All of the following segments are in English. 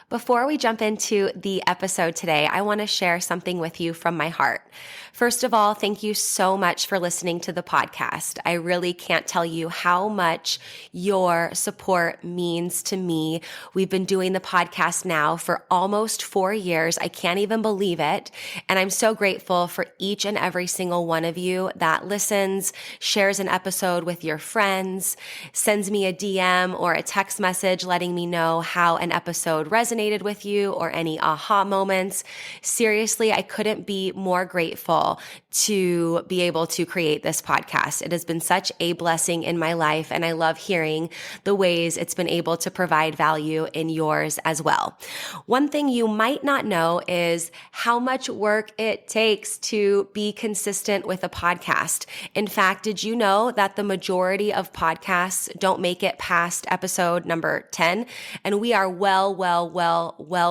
Before we jump into the episode today, I want to share something with you from my heart. First of all, thank you so much for listening to the podcast. I really can't tell you how much your support means to me. We've been doing the podcast now for almost 4 years. I can't even believe it. And I'm so grateful for each and every single one of you that listens, shares an episode with your friends, sends me a DM or a text message letting me know how an episode resonated with you or any aha moments. Seriously, I couldn't be more grateful to be able to create this podcast. It has been such a blessing in my life, and I love hearing the ways it's been able to provide value in yours as well. One thing you might not know is how much work it takes to be consistent with a podcast. In fact, did you know that the majority of podcasts don't make it past episode number 10? And we are well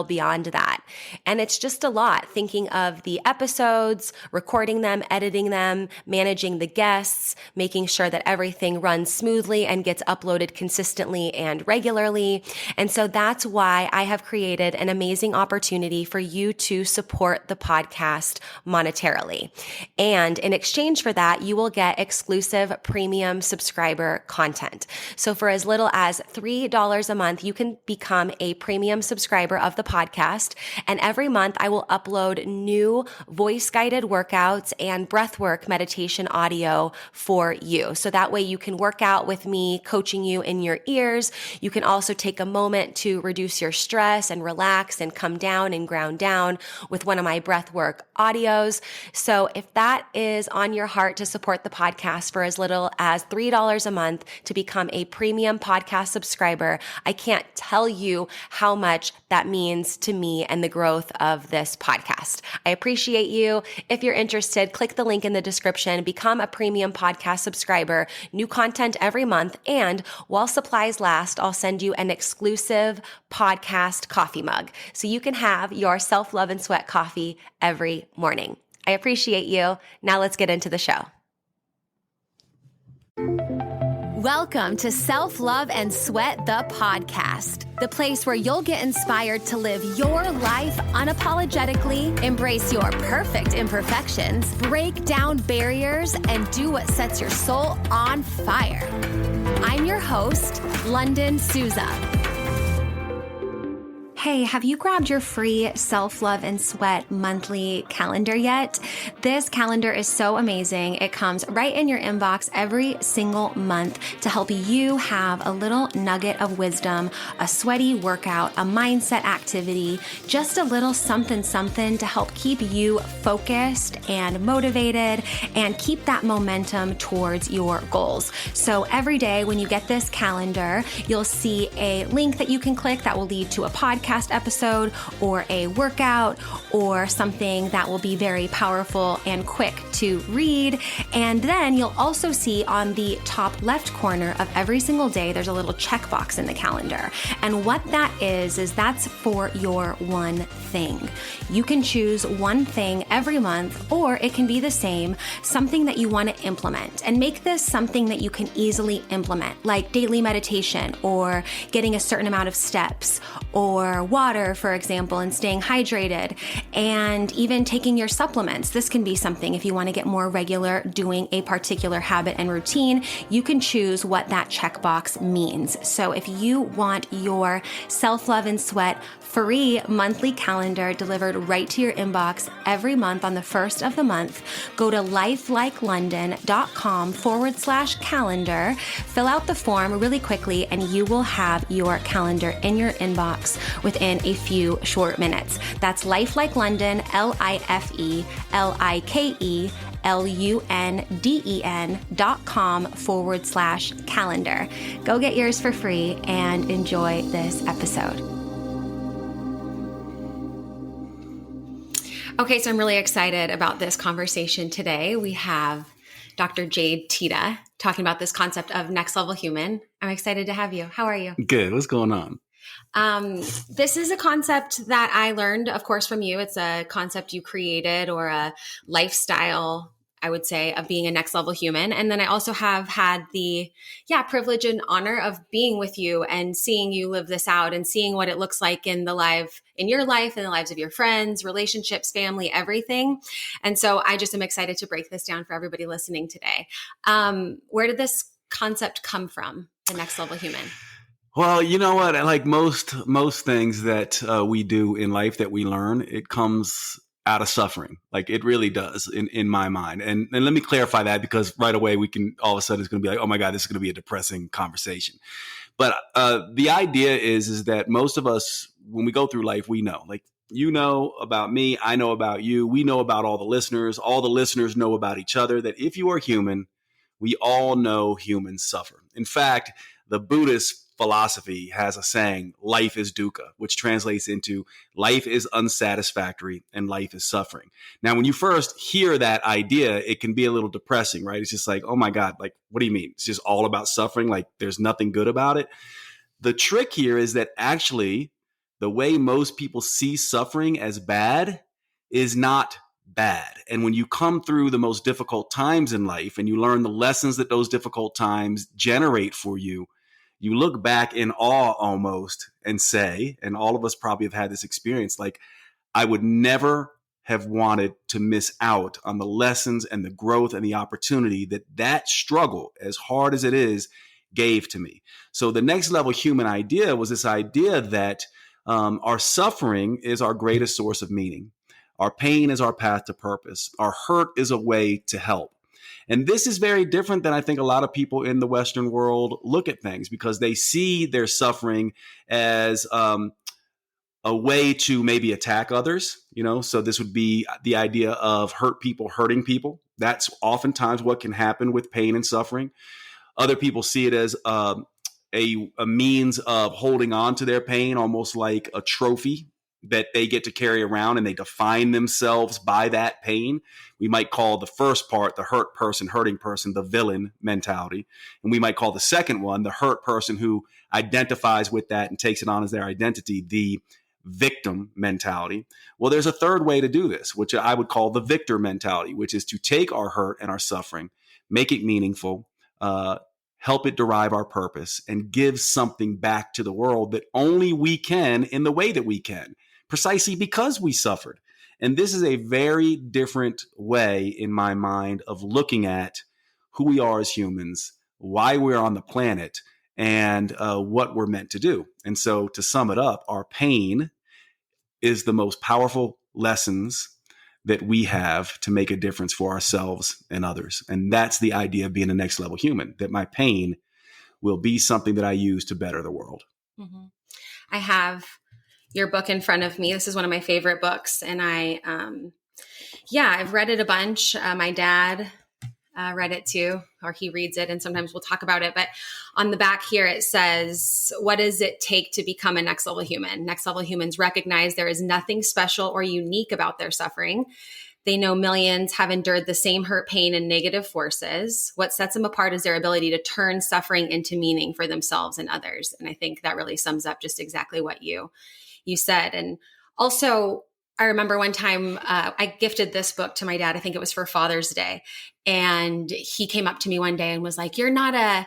beyond that. And it's just a lot thinking of the episodes, recording them, editing them, managing the guests, making sure that everything runs smoothly and gets uploaded consistently and regularly. And so that's why I have created an amazing opportunity for you to support the podcast monetarily. And in exchange for that, you will get exclusive premium subscriber content. So for as little as $3 a month, you can become a premium subscriber of the podcast. And every month I will upload new voice-guided workouts and breathwork meditation audio for you. So that way you can work out with me, coaching you in your ears. You can also take a moment to reduce your stress and relax and come down and ground down with one of my breathwork audios. So if that is on your heart to support the podcast for as little as $3 a month to become a premium podcast subscriber, I can't tell you how much that means to me and the growth of this podcast. I appreciate you. If you're interested, click the link in the description, become a premium podcast subscriber, new content every month, and while supplies last, I'll send you an exclusive podcast coffee mug so you can have your self-love and sweat coffee every morning. I appreciate you. Now let's get into the show. Welcome to Self-Love and Sweat, the podcast, the place where you'll get inspired to live your life unapologetically, embrace your perfect imperfections, break down barriers, and do what sets your soul on fire. I'm your host, Lunden Souza. Hey, have you grabbed your free Self-Love and Sweat monthly calendar yet? This calendar is so amazing. It comes right in your inbox every single month to help you have a little nugget of wisdom, a sweaty workout, a mindset activity, just a little something to help keep you focused and motivated and keep that momentum towards your goals. So every day when you get this calendar, you'll see a link that you can click that will lead to a podcast episode or a workout or something that will be very powerful and quick to read. And then you'll also see on the top left corner of every single day, there's a little checkbox in the calendar. And what that is that's for your one thing. You can choose one thing every month, or it can be the same, something that you want to implement, and make this something that you can easily implement, like daily meditation or getting a certain amount of steps or water, for example, and staying hydrated, and even taking your supplements. This can be something if you want to get more regular doing a particular habit and routine, you can choose what that checkbox means. So if you want your Self-Love and Sweat free monthly calendar delivered right to your inbox every month on the first of the month, go to lifelikelunden.com/calendar, fill out the form really quickly, and you will have your calendar in your inbox within a few short minutes. That's lifelikelunden, lifelikelunden.com/calendar. Go get yours for free and enjoy this episode. Okay, so I'm really excited about this conversation today. We have Dr. Jade Teta talking about this concept of next level human. I'm excited to have you. How are you? Good. What's going on? This is a concept that I learned, of course, from you. It's a concept you created or a lifestyle I would say, of being a next level human. And then I also have had the privilege and honor of being with you and seeing you live this out and seeing what it looks like in your life and the lives of your friends, relationships, family, everything. And so I just am excited to break this down for everybody listening today. Where did this concept come from, the next level human? Well, you know what? Like most things that we do in life that we learn, it comes out of suffering. Like it really does in my mind. And let me clarify that, because right away we can all of a sudden it's going to be like, oh my God, this is going to be a depressing conversation. But the idea is that most of us, when we go through life, we know, like, you know about me, I know about you, we know about all the listeners know about each other, that if you are human, we all know humans suffer. In fact, the Buddhist philosophy has a saying, life is dukkha, which translates into life is unsatisfactory and life is suffering. Now, when you first hear that idea, it can be a little depressing, right? It's just like, oh my God, like, what do you mean? It's just all about suffering? Like there's nothing good about it? The trick here is that actually the way most people see suffering as bad is not bad. And when you come through the most difficult times in life and you learn the lessons that those difficult times generate for you, you look back in awe almost and say, and all of us probably have had this experience, like, I would never have wanted to miss out on the lessons and the growth and the opportunity that struggle, as hard as it is, gave to me. So the next level human idea was this idea that our suffering is our greatest source of meaning. Our pain is our path to purpose. Our hurt is a way to help. And this is very different than I think a lot of people in the Western world look at things, because they see their suffering as a way to maybe attack others, so this would be the idea of hurt people hurting people. That's oftentimes what can happen with pain and suffering. Other people see it as a means of holding on to their pain, almost like a trophy that they get to carry around, and they define themselves by that pain. We might call the first part, the hurt person, hurting person, the villain mentality. And we might call the second one, the hurt person who identifies with that and takes it on as their identity, the victim mentality. Well, there's a third way to do this, which I would call the victor mentality, which is to take our hurt and our suffering, make it meaningful, help it derive our purpose, and give something back to the world that only we can in the way that we can, precisely because we suffered. And this is a very different way, in my mind, of looking at who we are as humans, why we're on the planet, and what we're meant to do. And so, to sum it up, our pain is the most powerful lessons that we have to make a difference for ourselves and others. And that's the idea of being a next level human, that my pain will be something that I use to better the world. Mm-hmm. I have your book in front of me. This is one of my favorite books. And I've read it a bunch. My dad read it too, or he reads it, and sometimes we'll talk about it. But on the back here, it says, what does it take to become a next level human? Next level humans recognize there is nothing special or unique about their suffering. They know millions have endured the same hurt, pain, and negative forces. What sets them apart is their ability to turn suffering into meaning for themselves and others. And I think that really sums up just exactly what you said. And also, I remember one time I gifted this book to my dad. I think it was for Father's Day. And he came up to me one day and was like, you're not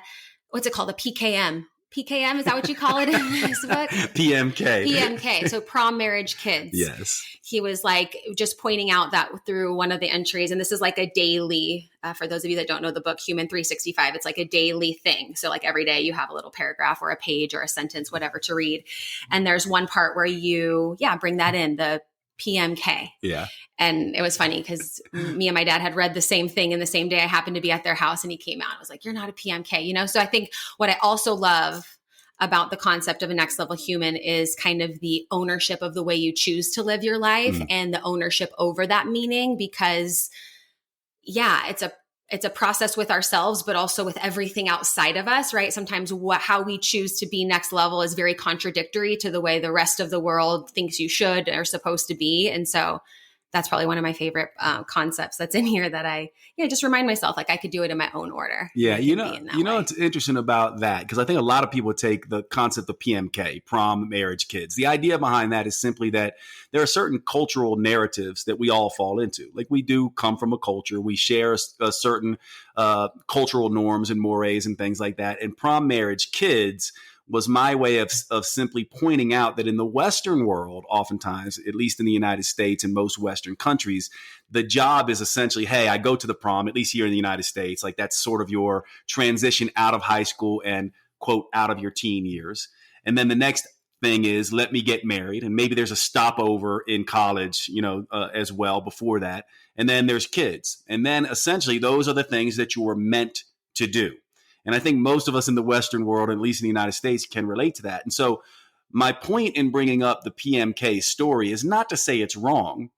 what's it called? A PKM. PKM, is that what you call it in this book? PMK. PMK. So prom, marriage, kids. Yes. He was like just pointing out that through one of the entries, and this is like a daily, for those of you that don't know the book, Human 365, it's like a daily thing. So like every day you have a little paragraph or a page or a sentence, whatever to read. And there's one part where you, bring that in, the PMK. Yeah. And it was funny because me and my dad had read the same thing in the same day. I happened to be at their house and he came out and was like, you're not a PMK, So I think what I also love about the concept of a next level human is kind of the ownership of the way you choose to live your life and the ownership over that meaning, because it's a process with ourselves, but also with everything outside of us, right? Sometimes how we choose to be next level is very contradictory to the way the rest of the world thinks you should or supposed to be. And so that's probably one of my favorite concepts that's in here that I just remind myself like I could do it in my own order. Yeah, what's interesting about that, because I think a lot of people take the concept of PMK, prom marriage kids. The idea behind that is simply that there are certain cultural narratives that we all fall into. Like, we do come from a culture, we share a certain cultural norms and mores and things like that. And prom marriage kids was my way of simply pointing out that in the Western world, oftentimes, at least in the United States and most Western countries, the job is essentially, hey, I go to the prom, at least here in the United States, like that's sort of your transition out of high school and, quote, out of your teen years. And then the next thing is, let me get married. And maybe there's a stopover in college, as well before that. And then there's kids. And then essentially those are the things that you were meant to do. And I think most of us in the Western world, at least in the United States, can relate to that. And so my point in bringing up the PMK story is not to say it's wrong.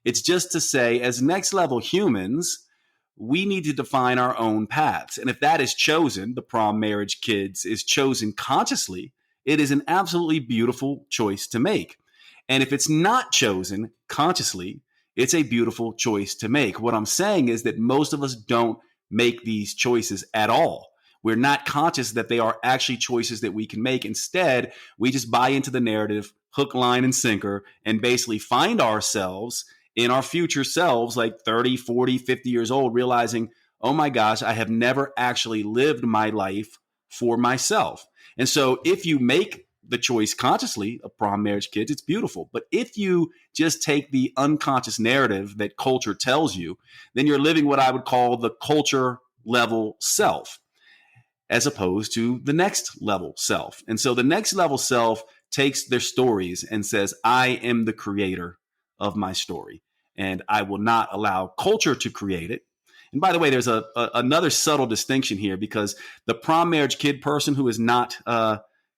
It's just to say, as next level humans, we need to define our own paths. And if that is chosen, the prom marriage kids is chosen consciously, it is an absolutely beautiful choice to make. And if it's not chosen consciously, it's a beautiful choice to make. What I'm saying is that most of us don't make these choices at all. We're not conscious that they are actually choices that we can make. Instead, we just buy into the narrative, hook, line, and sinker, and basically find ourselves in our future selves, like 30, 40, 50 years old, realizing, oh my gosh, I have never actually lived my life for myself. And so if you make the choice consciously of prom marriage kids, it's beautiful. But if you just take the unconscious narrative that culture tells you, then you're living what I would call the culture level self, as opposed to the next level self. And so the next level self takes their stories and says, I am the creator of my story, and I will not allow culture to create it. And by the way, there's another subtle distinction here, because the prom marriage kid person who is not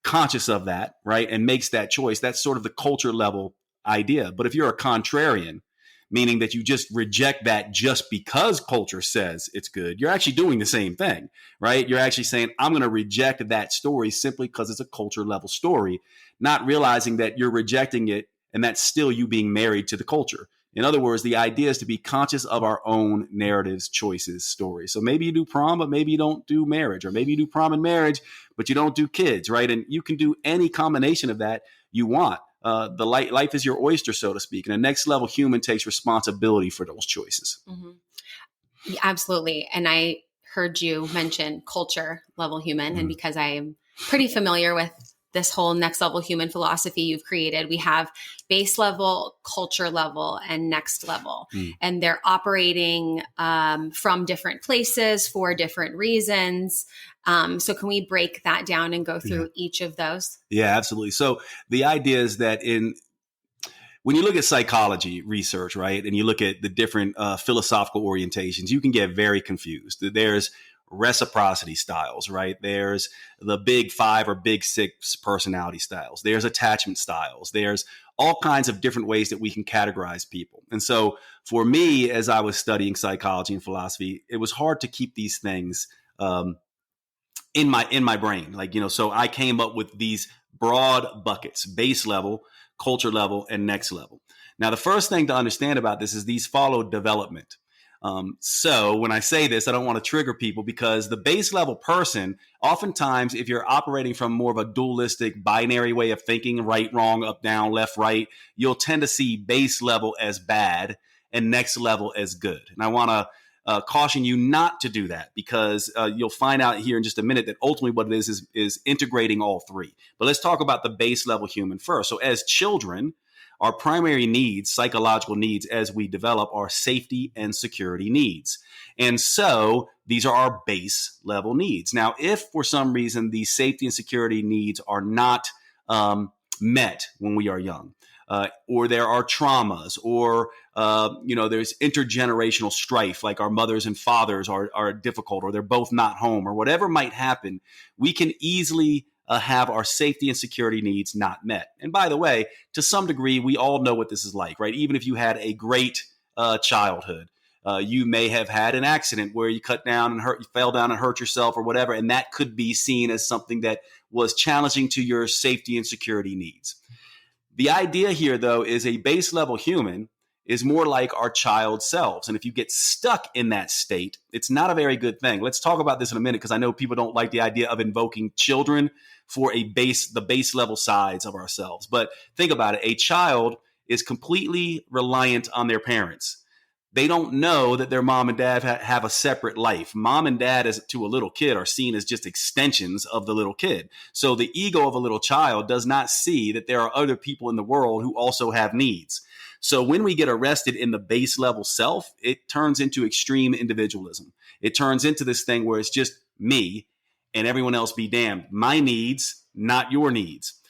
conscious of that, right, and makes that choice, that's sort of the culture level idea. But if you're a contrarian, meaning that you just reject that just because culture says it's good, you're actually doing the same thing, right? You're actually saying, I'm going to reject that story simply because it's a culture level story, not realizing that you're rejecting it and that's still you being married to the culture. In other words, the idea is to be conscious of our own narratives, choices, stories. So maybe you do prom, but maybe you don't do marriage, or maybe you do prom and marriage, but you don't do kids, right? And you can do any combination of that you want. Life is your oyster, so to speak. And a next level human takes responsibility for those choices. Mm-hmm. Yeah, absolutely. And I heard you mention culture level human. Mm-hmm. And because I am pretty familiar with this whole next level human philosophy you've created, we have base level, culture level, and next level. And they're operating from different places for different reasons. So can we break that down and go through each of those? Yeah, absolutely. So the idea is that when you look at psychology research, right, and you look at the different philosophical orientations, you can get very confused. There's reciprocity styles, right? There's the big 5 or big 6 personality styles. There's attachment styles. There's all kinds of different ways that we can categorize people. And so for me, as I was studying psychology and philosophy, it was hard to keep these things in my brain. So I came up with these broad buckets: base level, culture level, and next level. Now, the first thing to understand about this is these follow development. So when I say this, I don't want to trigger people, because the base level person, oftentimes, if you're operating from more of a dualistic binary way of thinking, right, wrong, up, down, left, right, you'll tend to see base level as bad and next level as good. And I want to caution you not to do that, because you'll find out here in just a minute that ultimately what it is integrating all three. But let's talk about the base level human first. So as children, our primary needs, psychological needs as we develop, are safety and security needs. And so these are our base level needs. Now, if for some reason these safety and security needs are not met when we are young, or there are traumas, or there's intergenerational strife, like our mothers and fathers are difficult, or they're both not home, or whatever might happen, we can easily have our safety and security needs not met. And by the way, to some degree, we all know what this is like, right? Even if you had a great childhood, you may have had an accident where you fell down and hurt yourself or whatever, and that could be seen as something that was challenging to your safety and security needs. The idea here, though, is a base level human is more like our child selves. And if you get stuck in that state, it's not a very good thing. Let's talk about this in a minute, because I know people don't like the idea of invoking children for the base level sides of ourselves. But think about it. A child is completely reliant on their parents. They don't know that their mom and dad have a separate life. Mom and dad, as to a little kid, are seen as just extensions of the little kid. So the ego of a little child does not see that there are other people in the world who also have needs. So when we get arrested in the base level self, it turns into extreme individualism. It turns into this thing where it's just me and everyone else be damned. My needs, not your needs.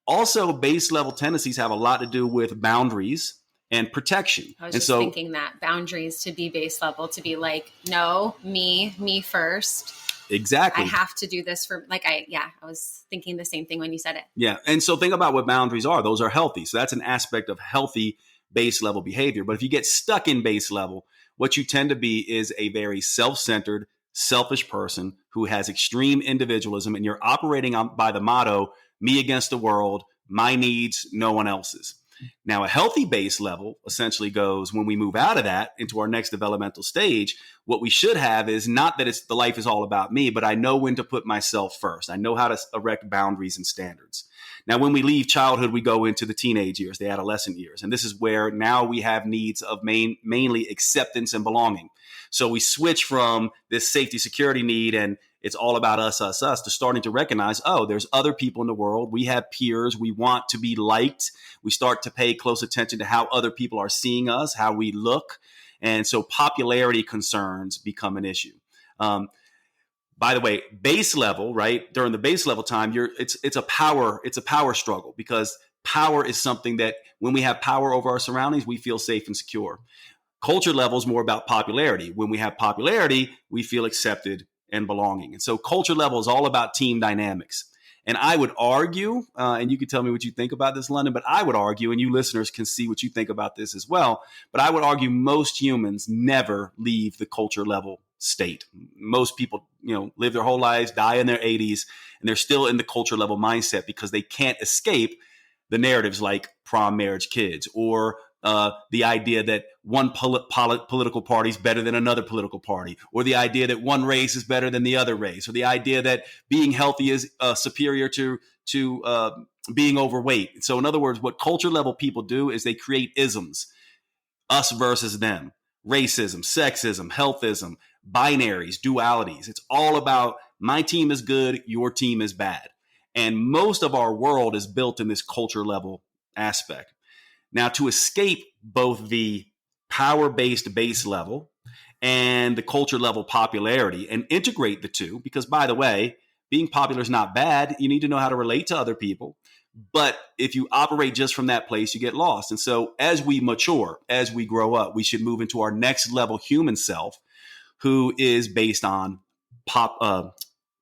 Also, base level tendencies have a lot to do with boundaries and protection. I was just thinking that boundaries to be base level, to be like, no, me first. Exactly. I have to do this for I was thinking the same thing when you said it. Yeah. And so think about what boundaries are. Those are healthy. So that's an aspect of healthy base level behavior. But if you get stuck in base level, what you tend to be is a very self-centered, selfish person who has extreme individualism, and you're operating by the motto, me against the world, my needs, no one else's. Now, a healthy base level essentially goes, when we move out of that into our next developmental stage, what we should have is not that the life is all about me, but I know when to put myself first. I know how to erect boundaries and standards. Now, when we leave childhood, we go into the teenage years, the adolescent years. And this is where now we have needs of mainly acceptance and belonging. So we switch from this safety security need and it's all about us, to starting to recognize, oh, there's other people in the world. We have peers. We want to be liked. We start to pay close attention to how other people are seeing us, how we look. And so popularity concerns become an issue. By the way, base level, right? During the base level time, it's a power struggle, because power is something that when we have power over our surroundings, we feel safe and secure. Culture level is more about popularity. When we have popularity, we feel accepted and belonging. And so culture level is all about team dynamics. And I would argue, and you can tell me what you think about this, Lunden, but I would argue, and you listeners can see what you think about this as well, but I would argue most humans never leave the culture level state. Most people, live their whole lives, die in their 80s, and they're still in the culture level mindset because they can't escape the narratives like prom marriage kids, or the idea that one political party is better than another political party, or the idea that one race is better than the other race, or the idea that being healthy is superior to being overweight. So in other words, what culture level people do is they create isms, us versus them, racism, sexism, healthism, binaries, dualities. It's all about my team is good, your team is bad. And most of our world is built in this culture level aspect. Now, to escape both the power-based base level and the culture level popularity and integrate the two, because by the way, being popular is not bad. You need to know how to relate to other people. But if you operate just from that place, you get lost. And so as we mature, as we grow up, we should move into our next level human self, who is based on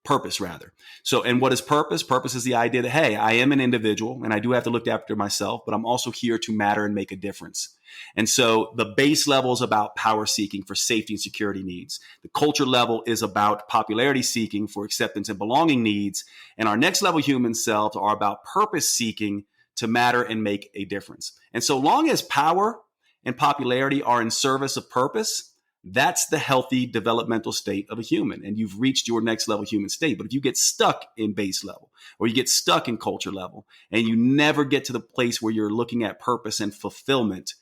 purpose rather. So, and what is purpose? Purpose is the idea that, hey, I am an individual and I do have to look after myself, but I'm also here to matter and make a difference. And so the base level is about power seeking for safety and security needs. The culture level is about popularity seeking for acceptance and belonging needs. And our next level human selves are about purpose seeking to matter and make a difference. And so long as power and popularity are in service of purpose, that's the healthy developmental state of a human. And you've reached your next level human state. But if you get stuck in base level, or you get stuck in culture level, and you never get to the place where you're looking at purpose and fulfillment,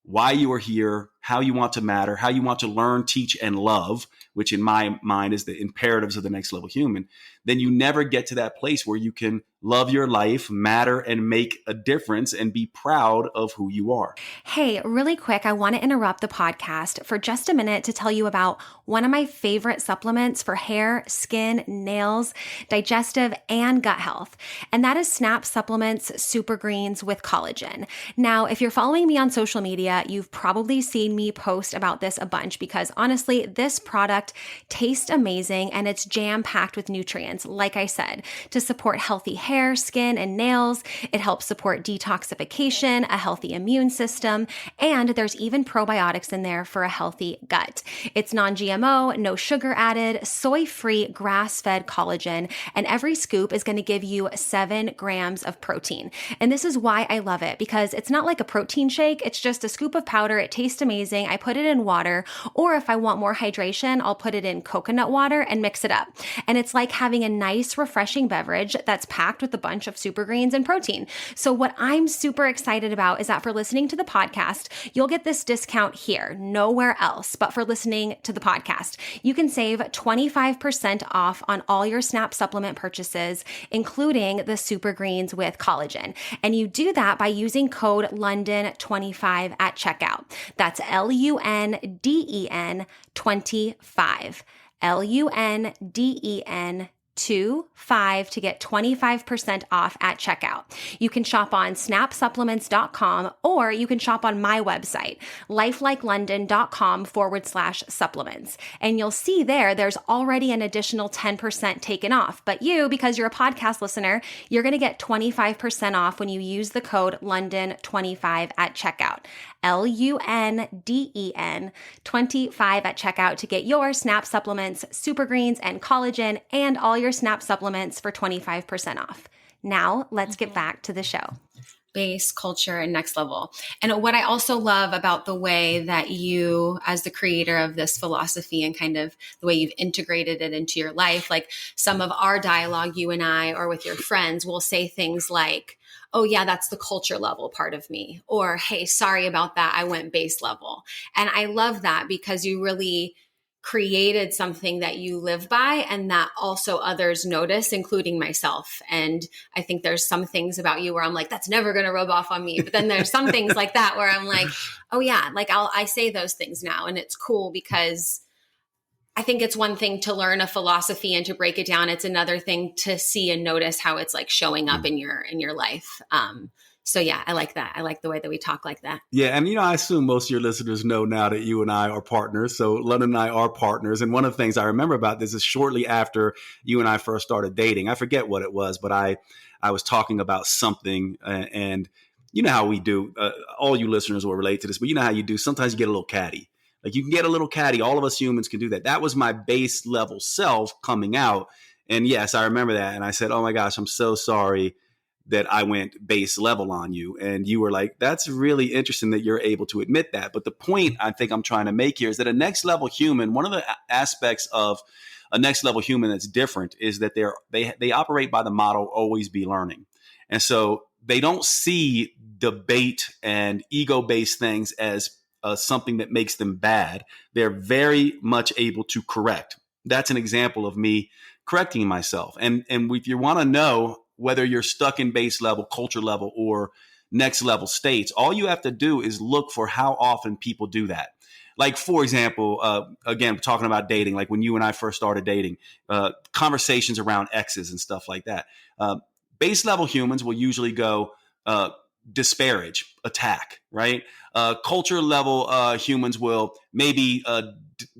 why you are here, how you want to matter, how you want to learn, teach, and love, which in my mind is the imperatives of the next level human, then you never get to that place where you can love your life, matter, and make a difference and be proud of who you are. Hey, really quick, I want to interrupt the podcast for just a minute to tell you about one of my favorite supplements for hair, skin, nails, digestive, and gut health. And that is Snap Supplements Super Greens with collagen. Now, if you're following me on social media, you've probably seen seen me post about this a bunch because honestly, this product tastes amazing and it's jam-packed with nutrients, like I said, to support healthy hair, skin, and nails. It helps support detoxification, a healthy immune system, and there's even probiotics in there for a healthy gut. It's non-GMO, no sugar added, soy-free, grass-fed collagen, and every scoop is going to give you 7 grams of protein. And this is why I love it, because it's not like a protein shake. It's just a scoop of powder. It tastes amazing. I put it in water, or if I want more hydration, I'll put it in coconut water and mix it up. And it's like having a nice, refreshing beverage that's packed with a bunch of super greens and protein. So what I'm super excited about is that for listening to the podcast, you'll get this discount here, nowhere else, but for listening to the podcast. You can save 25% off on all your SNAP supplement purchases, including the super greens with collagen. And you do that by using code Lunden25 at checkout. That's LUNDEN 25. LUNDEN 25 to get 25% off at checkout. You can shop on snapsupplements.com or you can shop on my website, lifelikeLondon.com/supplements. And you'll see there's already an additional 10% taken off. But you, because you're a podcast listener, you're going to get 25% off when you use the code Lunden25 at checkout. LUNDEN 25 at checkout to get your SNAP supplements, super greens, and collagen, and all your SNAP supplements for 25% off. Now, let's get back to the show. Base, culture, and next level. And what I also love about the way that you, as the creator of this philosophy and kind of the way you've integrated it into your life, like some of our dialogue, you and I, or with your friends, will say things like, oh yeah, that's the culture level part of me. Or, hey, sorry about that. I went base level. And I love that because you really created something that you live by and that also others notice, including myself. And I think there's some things about you where I'm like, that's never going to rub off on me. But then there's some things like that where I'm like, oh yeah, like I say those things now. And it's cool because I think it's one thing to learn a philosophy and to break it down. It's another thing to see and notice how it's like showing up in your life. So yeah, I like that. I like the way that we talk like that. Yeah. And, I assume most of your listeners know now that you and I are partners. So London and I are partners. And one of the things I remember about this is shortly after you and I first started dating, I forget what it was, but I was talking about something and you know how we do, all you listeners will relate to this, but you know how you do. Sometimes you get a little catty. Like you can get a little catty. All of us humans can do that. That was my base level self coming out. And yes, I remember that. And I said, oh my gosh, I'm so sorry that I went base level on you. And you were like, that's really interesting that you're able to admit that. But the point I think I'm trying to make here is that a next level human, one of the aspects of a next level human that's different is that they operate by the model, always be learning. And so they don't see debate and ego-based things as something that makes them bad. They're very much able to correct. That's an example of me correcting myself. And if you want to know whether you're stuck in base level, culture level, or next level states, all you have to do is look for how often people do that. Like, for example, again, talking about dating, like when you and I first started dating, conversations around exes and stuff like that. Base level humans will usually go disparage, attack, right? Culture level humans will maybe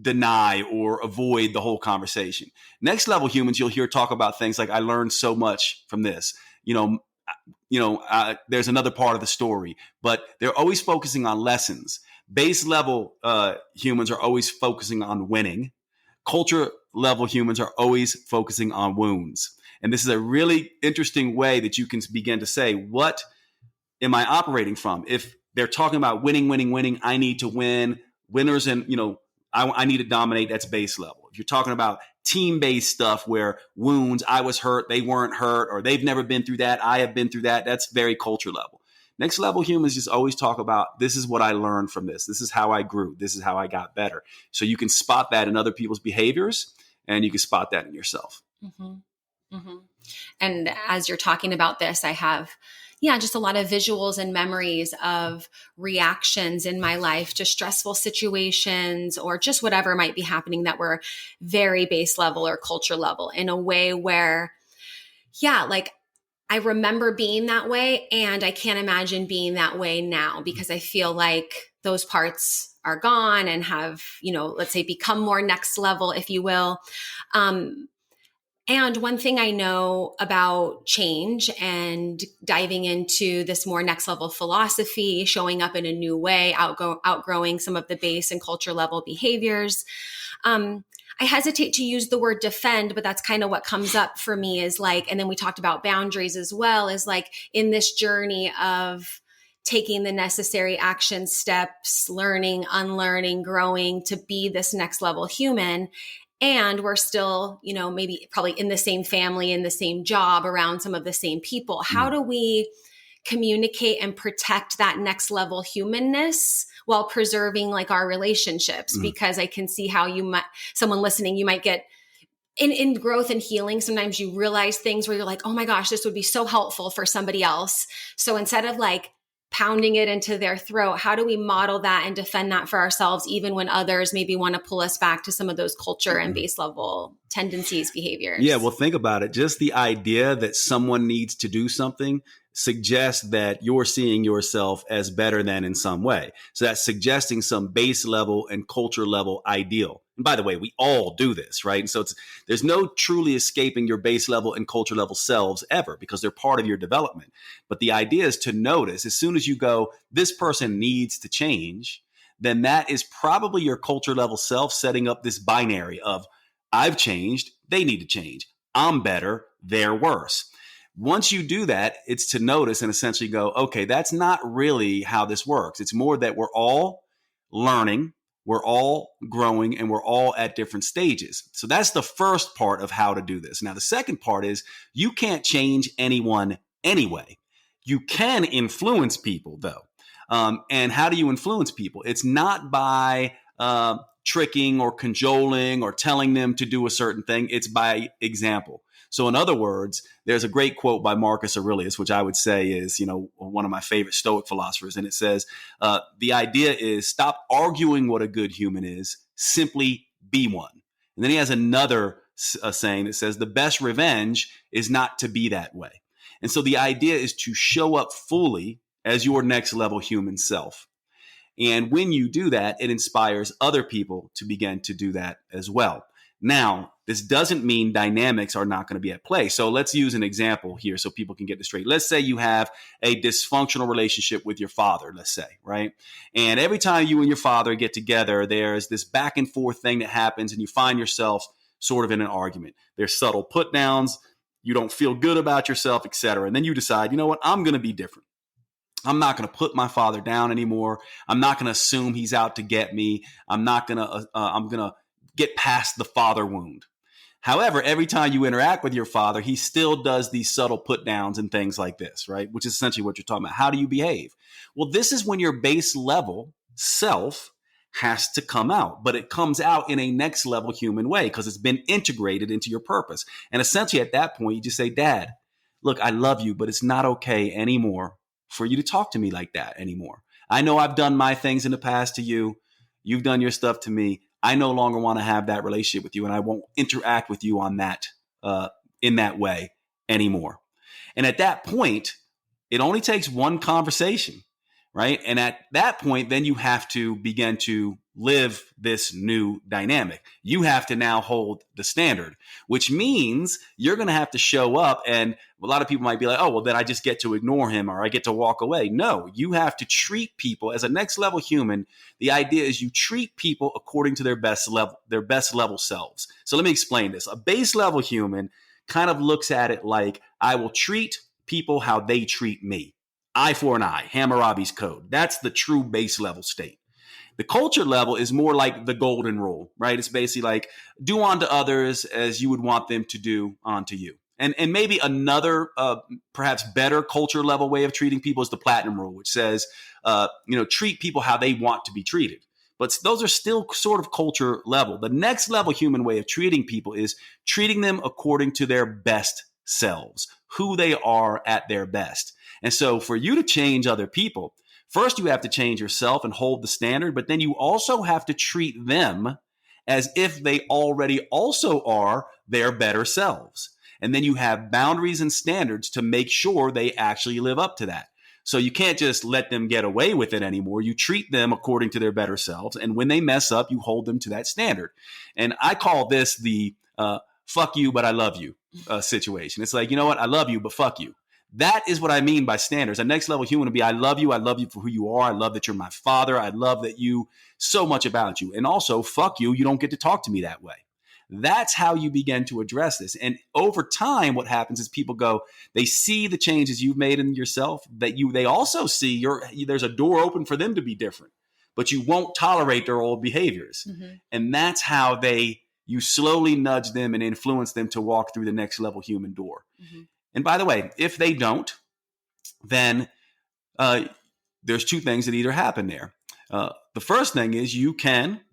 deny or avoid the whole conversation. Next level humans, you'll hear talk about things like, I learned so much from this. There's another part of the story, but they're always focusing on lessons. Base level humans are always focusing on winning. Culture level humans are always focusing on wounds. And this is a really interesting way that you can begin to say, what am I operating from? If they're talking about winning, I need to win, winners, and I need to dominate, that's base level. If you're talking about team-based stuff where wounds, I was hurt, they weren't hurt, or they've never been through that, I have been through that, that's very culture level. Next level humans just always talk about, this is what I learned from this. This is how I grew. This is how I got better. So you can spot that in other people's behaviors, and you can spot that in yourself. Mm-hmm. Mm-hmm. And as you're talking about this, I have just a lot of visuals and memories of reactions in my life to stressful situations or just whatever might be happening that were very base level or culture level in a way where, like I remember being that way and I can't imagine being that way now because I feel like those parts are gone and have, let's say become more next level, if you will. And one thing I know about change and diving into this more next level philosophy, showing up in a new way, outgrowing some of the base and culture level behaviors. I hesitate to use the word defend, but that's kind of what comes up for me is like, and then we talked about boundaries as well, is like in this journey of taking the necessary action steps, learning, unlearning, growing to be this next level human. And we're still, maybe probably in the same family, in the same job, around some of the same people. How do we communicate and protect that next level humanness while preserving like our relationships? Because I can see how someone listening, you might get in growth and healing. Sometimes you realize things where you're like, oh my gosh, this would be so helpful for somebody else. So instead of like pounding it into their throat, how do we model that and defend that for ourselves, even when others maybe want to pull us back to some of those culture and base level tendencies, behaviors? Yeah, well, think about it. Just the idea that someone needs to do something suggests that you're seeing yourself as better than in some way. So that's suggesting some base level and culture level ideal. And by the way, we all do this, right? And so there's no truly escaping your base level and culture level selves ever, because they're part of your development. But the idea is to notice as soon as you go, this person needs to change, then that is probably your culture level self setting up this binary of I've changed, they need to change. I'm better, they're worse. Once you do that, it's to notice and essentially go, okay, that's not really how this works. It's more that we're all learning, we're all growing, and we're all at different stages. So that's the first part of how to do this. Now, the second part is you can't change anyone anyway. You can influence people, though. And how do you influence people? It's not by tricking or cajoling or telling them to do a certain thing. It's by example. So in other words, there's a great quote by Marcus Aurelius, which I would say is, one of my favorite Stoic philosophers. And it says, the idea is stop arguing what a good human is, simply be one. And then he has another saying that says the best revenge is not to be that way. And so the idea is to show up fully as your next level human self. And when you do that, it inspires other people to begin to do that as well. Now, this doesn't mean dynamics are not going to be at play. So let's use an example here so people can get this straight. Let's say you have a dysfunctional relationship with your father, let's say, right? And every time you and your father get together, there's this back and forth thing that happens and you find yourself sort of in an argument. There's subtle put downs. You don't feel good about yourself, et cetera. And then you decide, you know what? I'm going to be different. I'm not going to put my father down anymore. I'm not going to assume he's out to get me. I'm going to get past the father wound. However, every time you interact with your father, he still does these subtle put downs and things like this, right? Which is essentially what you're talking about. How do you behave? Well, this is when your base level self has to come out, but it comes out in a next level human way because it's been integrated into your purpose. And essentially at that point, you just say, Dad, look, I love you, but it's not okay anymore for you to talk to me like that anymore. I know I've done my things in the past to you. You've done your stuff to me. I no longer want to have that relationship with you, and I won't interact with you on that in that way anymore. And at that point, it only takes one conversation, right? And at that point, then you have to begin to live this new dynamic. You have to now hold the standard, which means you're going to have to show up. And a lot of people might be like, oh, well, then I just get to ignore him or I get to walk away. No, you have to treat people as a next level human. The idea is you treat people according to their best level selves. So let me explain this. A base level human kind of looks at it like I will treat people how they treat me. Eye for an eye, Hammurabi's code. That's the true base level state. The culture level is more like the golden rule, right? It's basically like do unto others as you would want them to do unto you. And maybe another perhaps better culture level way of treating people is the platinum rule, which says, treat people how they want to be treated. But those are still sort of culture level. The next level human way of treating people is treating them according to their best selves, who they are at their best. And so for you to change other people, first you have to change yourself and hold the standard, but then you also have to treat them as if they already also are their better selves. And then you have boundaries and standards to make sure they actually live up to that. So you can't just let them get away with it anymore. You treat them according to their better selves. And when they mess up, you hold them to that standard. And I call this the fuck you, but I love you situation. It's like, you know what? I love you, but fuck you. That is what I mean by standards. A next level human would be, I love you. I love you for who you are. I love that you're my father. I love that you so much about you. And also, fuck you. You don't get to talk to me that way. That's how you begin to address this. And over time, what happens is people go, they see the changes you've made in yourself, they also see there's a door open for them to be different, but you won't tolerate their old behaviors. Mm-hmm. And that's how you slowly nudge them and influence them to walk through the next level human door. Mm-hmm. And by the way, if they don't, then there's two things that either happen there. The first thing is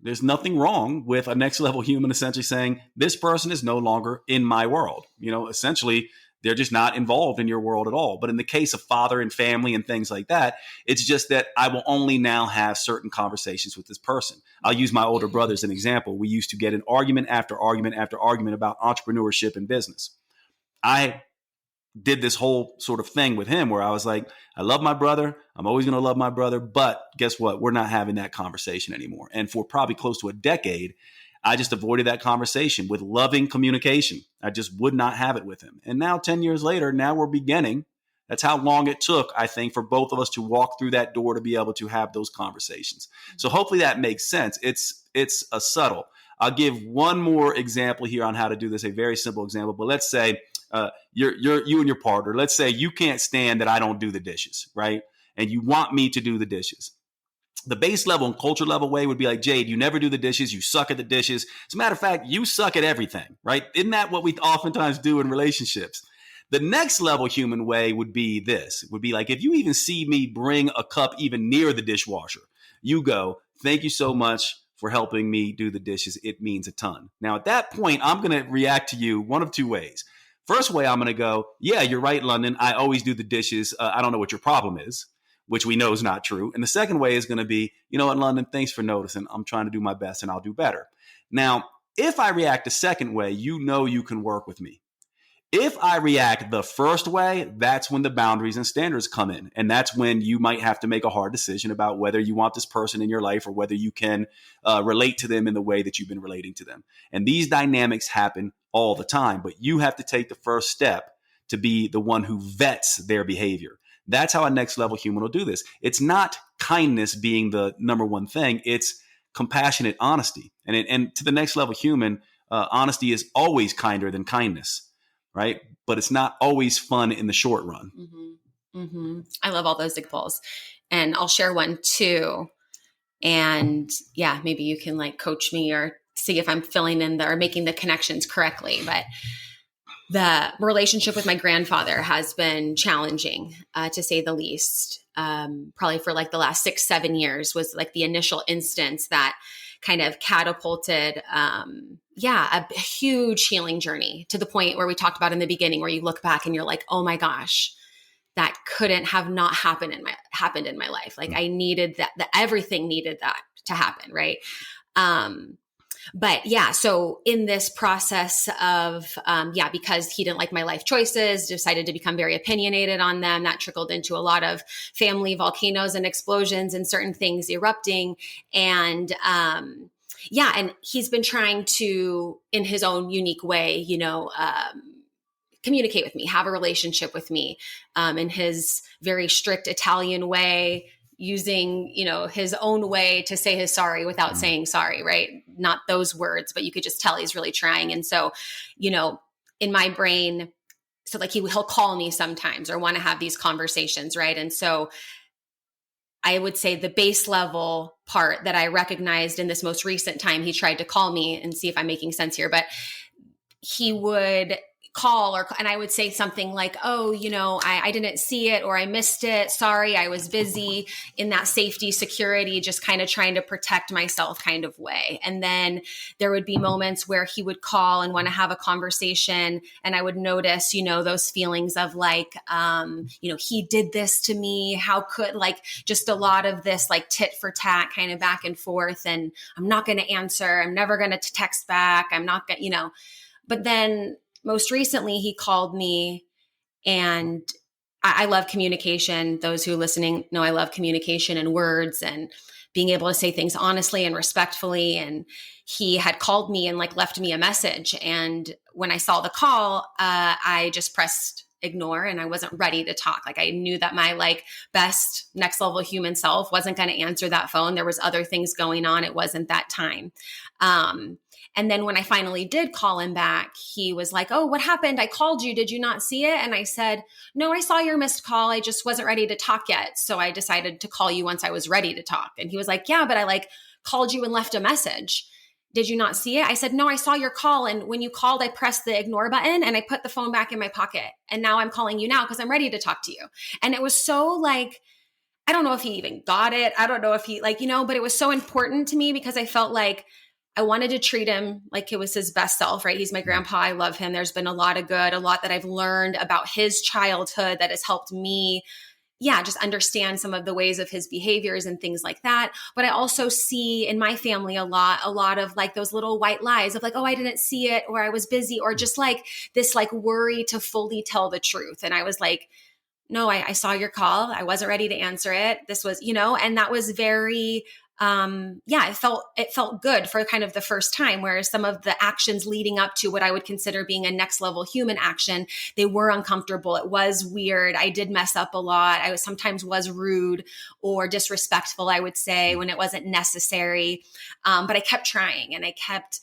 there's nothing wrong with a next level human essentially saying, this person is no longer in my world. Essentially, they're just not involved in your world at all. But in the case of father and family and things like that, it's just that I will only now have certain conversations with this person. I'll use my older brother as an example. We used to get in argument after argument after argument about entrepreneurship and business. I did this whole sort of thing with him where I was like, I love my brother. I'm always going to love my brother. But guess what? We're not having that conversation anymore. And for probably close to a decade, I just avoided that conversation with loving communication. I just would not have it with him. And now 10 years later, now we're beginning. That's how long it took, I think, for both of us to walk through that door to be able to have those conversations. So hopefully that makes sense. It's a subtle. I'll give one more example here on how to do this, a very simple example. But let's say you and your partner, let's say you can't stand that I don't do the dishes, right? And you want me to do the dishes. The base level and culture level way would be like, Jade, you never do the dishes. You suck at the dishes. As a matter of fact, you suck at everything, right? Isn't that what we oftentimes do in relationships? The next level human way would be this. It would be like, if you even see me bring a cup even near the dishwasher, you go, thank you so much for helping me do the dishes. It means a ton. Now, at that point, I'm going to react to you one of two ways. First way, I'm going to go, yeah, you're right, Lunden. I always do the dishes. I don't know what your problem is, which we know is not true. And the second way is going to be, you know what, Lunden, thanks for noticing. I'm trying to do my best and I'll do better. Now, if I react the second way, you know you can work with me. If I react the first way, that's when the boundaries and standards come in. And that's when you might have to make a hard decision about whether you want this person in your life or whether you can relate to them in the way that you've been relating to them. And these dynamics happen all the time, but you have to take the first step to be the one who vets their behavior. That's how a next level human will do this. It's not kindness being the number one thing. It's compassionate honesty. And to the next level human, honesty is always kinder than kindness. Right? But it's not always fun in the short run. Mm-hmm. Mm-hmm. I love all those examples. And I'll share one too. And yeah, maybe you can like coach me or see if I'm filling in or making the connections correctly. But the relationship with my grandfather has been challenging, to say the least. Probably for like the last 6-7 years was like the initial instance that kind of catapulted, a huge healing journey to the point where we talked about in the beginning, where you look back and you're like, oh my gosh, that couldn't have not happened in my life. Like I needed that, everything needed that to happen. Right. But yeah, so in this process of, because he didn't like my life choices, decided to become very opinionated on them. That trickled into a lot of family volcanoes and explosions and certain things erupting. And, and he's been trying to, in his own unique way, communicate with me, have a relationship with me, in his very strict Italian way, using, his own way to say his sorry without saying sorry, right? Not those words, but you could just tell he's really trying. And so, in my brain, so like he'll call me sometimes or want to have these conversations, right? And so I would say the base level part that I recognized in this most recent time, he tried to call me and see if I'm making sense here, but he would call and I would say something like, oh, I didn't see it or I missed it. Sorry, I was busy, in that safety, security, just kind of trying to protect myself kind of way. And then there would be moments where he would call and want to have a conversation. And I would notice, those feelings of like, he did this to me. How could, like, just a lot of this like tit for tat kind of back and forth. And I'm not going to answer. I'm never going to text back. I'm not going to, but then most recently he called me and I love communication. Those who are listening know I love communication and words and being able to say things honestly and respectfully. And he had called me and like left me a message. And when I saw the call, I just pressed ignore and I wasn't ready to talk. Like I knew that my like best next level human self wasn't going to answer that phone. There was other things going on. It wasn't that time. And then when I finally did call him back, he was like, "Oh, what happened? I called you. Did you not see it?" And I said, "No, I saw your missed call. I just wasn't ready to talk yet. So I decided to call you once I was ready to talk." And he was like, "Yeah, but I like called you and left a message. Did you not see it?" I said, "No, I saw your call. And when you called, I pressed the ignore button and I put the phone back in my pocket. And now I'm calling you now because I'm ready to talk to you." And it was so like, I don't know if he even got it. I don't know if he like, but it was so important to me because I felt like I wanted to treat him like it was his best self, right? He's my grandpa. I love him. There's been a lot of good, a lot that I've learned about his childhood that has helped me, just understand some of the ways of his behaviors and things like that. But I also see in my family a lot of like those little white lies of like, "Oh, I didn't see it," or "I was busy," or just like this like worry to fully tell the truth. And I was like, "No, I saw your call. I wasn't ready to answer it. This was, and that was very, it felt good for kind of the first time, whereas some of the actions leading up to what I would consider being a next level human action, they were uncomfortable. It was weird. I did mess up a lot. I sometimes was rude or disrespectful, I would say, when it wasn't necessary. But I kept trying and I kept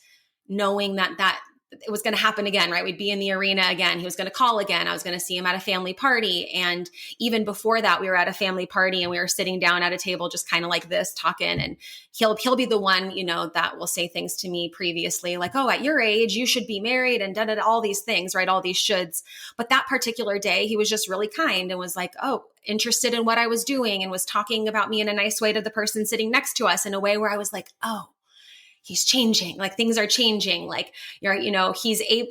knowing that it was going to happen again, right? We'd be in the arena again. He was going to call again. I was going to see him at a family party. And even before that, we were at a family party and we were sitting down at a table, just kind of like this talking. And he'll be the one, that will say things to me previously, like, "Oh, at your age, you should be married," and all these things, right? All these shoulds. But that particular day, he was just really kind and was like, "Oh, interested in what I was doing," and was talking about me in a nice way to the person sitting next to us in a way where I was like, "Oh, he's changing, like things are changing. Like he's able,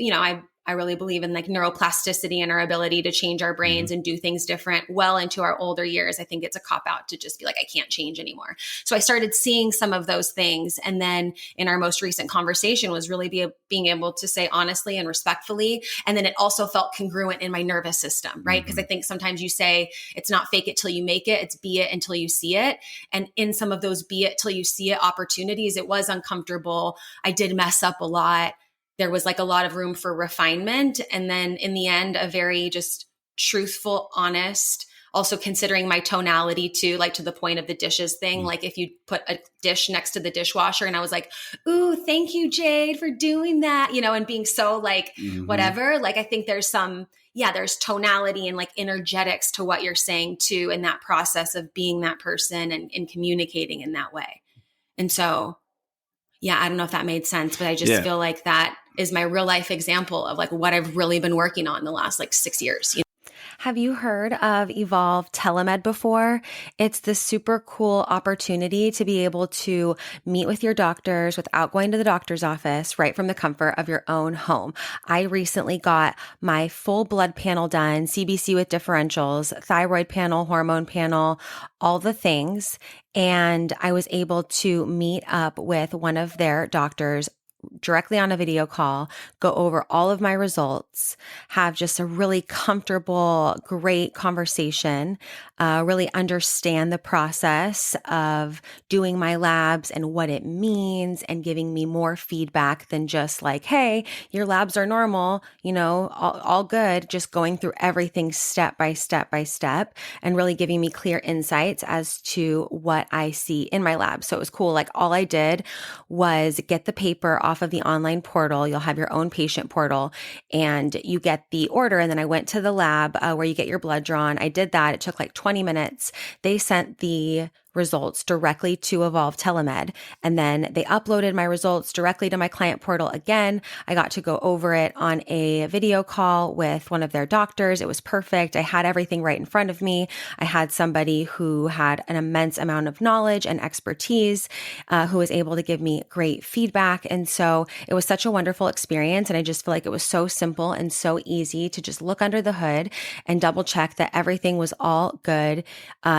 I really believe in like neuroplasticity and our ability to change our brains and do things different well into our older years. I think it's a cop out to just be like, I can't change anymore." So I started seeing some of those things. And then in our most recent conversation was really being able to say honestly and respectfully. And then it also felt congruent in my nervous system, right? Because I think sometimes you say it's not fake it till you make it, it's be it until you see it. And in some of those be it till you see it opportunities, it was uncomfortable. I did mess up a lot. There was like a lot of room for refinement. And then in the end, a very just truthful, honest, also considering my tonality too, like to the point of the dishes thing. Like if you put a dish next to the dishwasher and I was like, "Ooh, thank you, Jade, for doing that," and being so like whatever, like I think there's there's tonality and like energetics to what you're saying too, in that process of being that person and communicating in that way. And so, I don't know if that made sense, but I just feel like that is my real life example of like what I've really been working on the last like 6 years. Have you heard of Evolve Telemed before? It's this super cool opportunity to be able to meet with your doctors without going to the doctor's office, right from the comfort of your own home. I recently got my full blood panel done, CBC with differentials, thyroid panel, hormone panel, all the things. And I was able to meet up with one of their doctors directly on a video call, go over all of my results, have just a really comfortable, great conversation, really understand the process of doing my labs and what it means, and giving me more feedback than just like, "Hey, your labs are normal, all good," just going through everything step by step by step, and really giving me clear insights as to what I see in my lab. So it was cool. Like all I did was get the paper off of the online portal. You'll have your own patient portal and you get the order. And then I went to the lab where you get your blood drawn. I did that. It took like 20 minutes. They sent the results directly to Evolve Telemed. And then they uploaded my results directly to my client portal again. I got to go over it on a video call with one of their doctors. It was perfect. I had everything right in front of me. I had somebody who had an immense amount of knowledge and expertise, who was able to give me great feedback. And so it was such a wonderful experience. And I just feel like it was so simple and so easy to just look under the hood and double check that everything was all good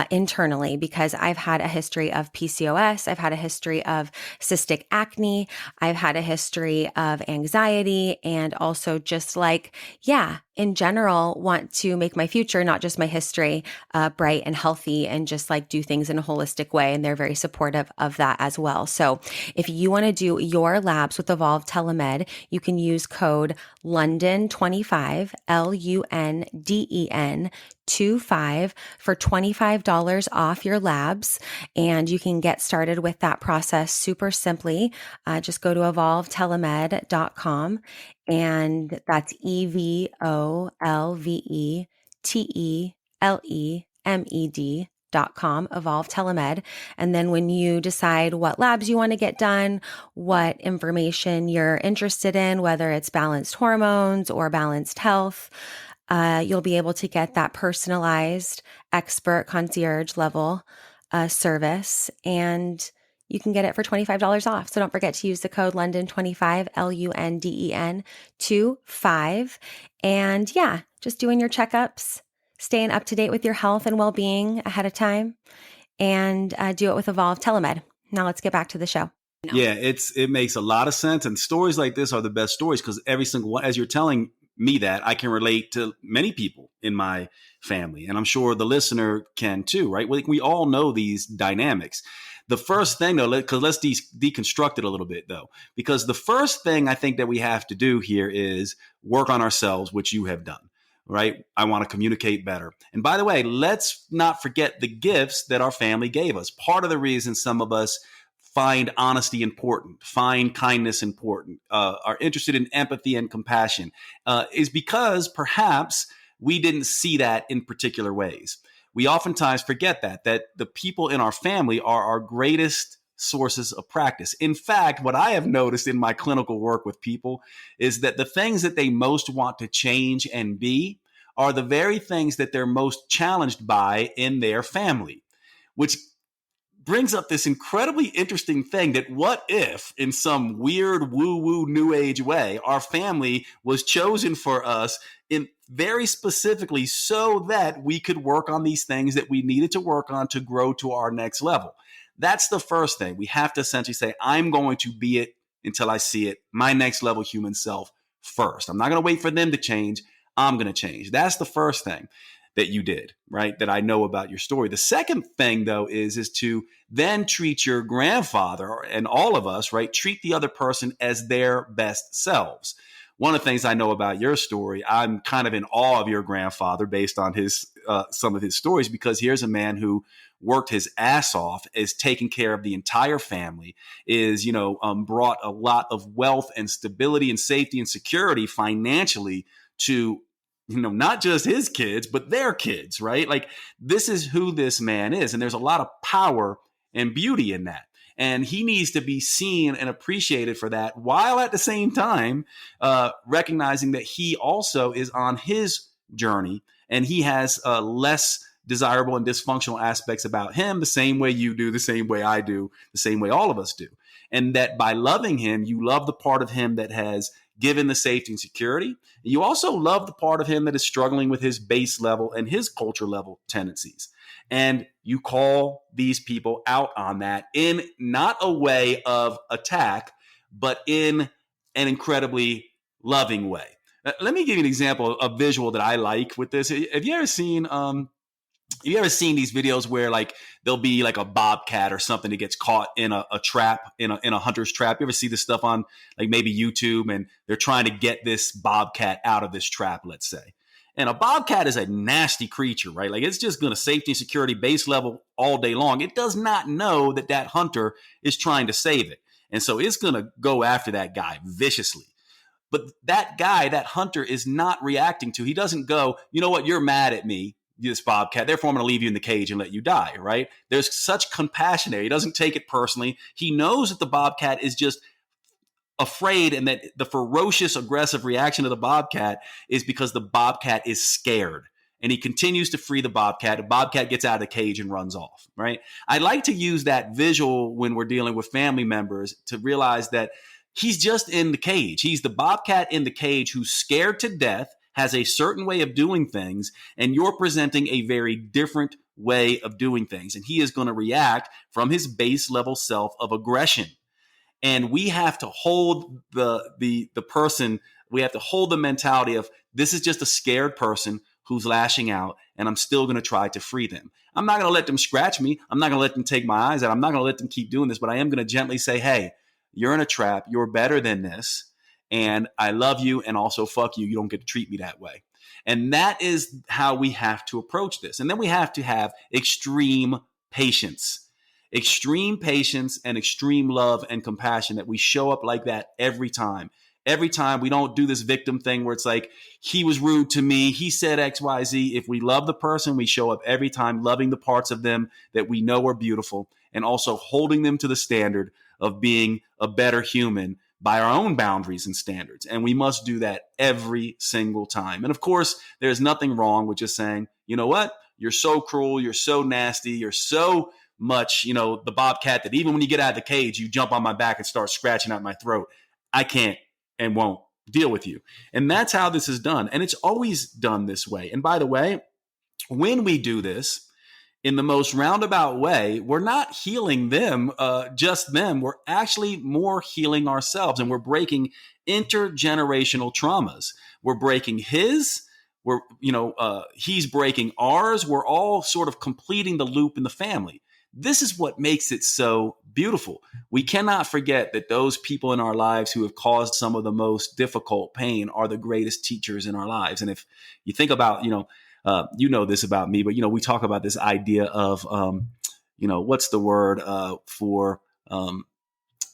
internally, because I've had had a history of PCOS. I've had a history of cystic acne. I've had a history of anxiety, and also just like, in general, want to make my future, not just my history, bright and healthy, and just like do things in a holistic way. And they're very supportive of that as well. So if you want to do your labs with Evolve Telemed, you can use code Lunden25, LUNDEN 25 for $25 off your labs. And you can get started with that process super simply. Just go to evolvetelemed.com, and that's EVOLVETELEMED.com, Evolve Telemed. And then when you decide what labs you want to get done, what information you're interested in, whether it's balanced hormones or balanced health, you'll be able to get that personalized expert concierge level service, and you can get it for $25 off. So don't forget to use the code Lunden25, LUNDEN 25. And just doing your checkups, staying up to date with your health and well-being ahead of time, and do it with Evolve Telemed. Now let's get back to the show. Yeah, it makes a lot of sense. And stories like this are the best stories, because every single one, as you're telling me that, I can relate to many people in my family. And I'm sure the listener can too, right? We all know these dynamics. The first thing, though, because let's deconstruct it a little bit, though, because the first thing I think that we have to do here is work on ourselves, which you have done, right? I want to communicate better. And by the way, let's not forget the gifts that our family gave us. Part of the reason some of us find honesty important, find kindness important, are interested in empathy and compassion, is because perhaps we didn't see that in particular ways. We oftentimes forget that the people in our family are our greatest sources of practice. In fact, what I have noticed in my clinical work with people is that the things that they most want to change and be are the very things that they're most challenged by in their family, which brings up this incredibly interesting thing that what if, in some weird woo-woo new age way, our family was chosen for us in very specifically so that we could work on these things that we needed to work on to grow to our next level. That's the first thing. We have to essentially say, I'm going to be it until I see it, my next level human self first. I'm not going to wait for them to change. I'm going to change. That's the first thing that you did, right? That I know about your story. The second thing, though, is to then treat your grandfather and all of us, right? Treat the other person as their best selves. One of the things I know about your story, I'm kind of in awe of your grandfather based on his some of his stories, because here's a man who worked his ass off, is taking care of the entire family, is, brought a lot of wealth and stability and safety and security financially to, not just his kids, but their kids, right? Like, this is who this man is. And there's a lot of power and beauty in that. And he needs to be seen and appreciated for that, while at the same time recognizing that he also is on his journey, and he has less desirable and dysfunctional aspects about him, the same way you do, the same way I do, the same way all of us do. And that by loving him, you love the part of him that has given the safety and security. You also love the part of him that is struggling with his base level and his culture level tendencies. And you call these people out on that in not a way of attack, but in an incredibly loving way. Let me give you an example, a visual that I like with this. Have you ever seen these videos where like there'll be like a bobcat or something that gets caught in a trap, in a hunter's trap? You ever see this stuff on like maybe YouTube, and they're trying to get this bobcat out of this trap, let's say. And a bobcat is a nasty creature, right? Like, it's just going to safety and security base level all day long. It does not know that that hunter is trying to save it. And so it's going to go after that guy viciously. But that guy, that hunter, is not reacting to, he doesn't go, you know what, you're mad at me, this bobcat, therefore I'm going to leave you in the cage and let you die, right? There's such compassion there. He doesn't take it personally. He knows that the bobcat is just afraid, and that the ferocious, aggressive reaction of the bobcat is because the bobcat is scared. And he continues to free the bobcat. The bobcat gets out of the cage and runs off, right? I like to use that visual when we're dealing with family members to realize that he's just in the cage. He's the bobcat in the cage who's scared to death, has a certain way of doing things, and you're presenting a very different way of doing things. And he is going to react from his base level self of aggression. And we have to hold the person, we have to hold the mentality of, this is just a scared person who's lashing out, and I'm still going to try to free them. I'm not going to let them scratch me. I'm not going to let them take my eyes out. I'm not going to let them keep doing this, but I am going to gently say, hey, you're in a trap. You're better than this. And I love you, and also fuck you. You don't get to treat me that way. And that is how we have to approach this. And then we have to have extreme patience and extreme love and compassion, that we show up like that every time. Every time. We don't do this victim thing where it's like, he was rude to me, he said X, Y, Z. If we love the person, we show up every time loving the parts of them that we know are beautiful, and also holding them to the standard of being a better human by our own boundaries and standards. And we must do that every single time. And of course, there's nothing wrong with just saying, you know what? You're so cruel. You're so nasty. You're so much, the bobcat that even when you get out of the cage, you jump on my back and start scratching at my throat. I can't and won't deal with you. And that's how this is done. And it's always done this way. And by the way, when we do this in the most roundabout way, we're not healing them, just them. We're actually more healing ourselves, and we're breaking intergenerational traumas. We're breaking his, he's breaking ours. We're all sort of completing the loop in the family. This is what makes it so beautiful. We cannot forget that those people in our lives who have caused some of the most difficult pain are the greatest teachers in our lives. And if you think about, this about me, but, we talk about this idea of, what's the word for,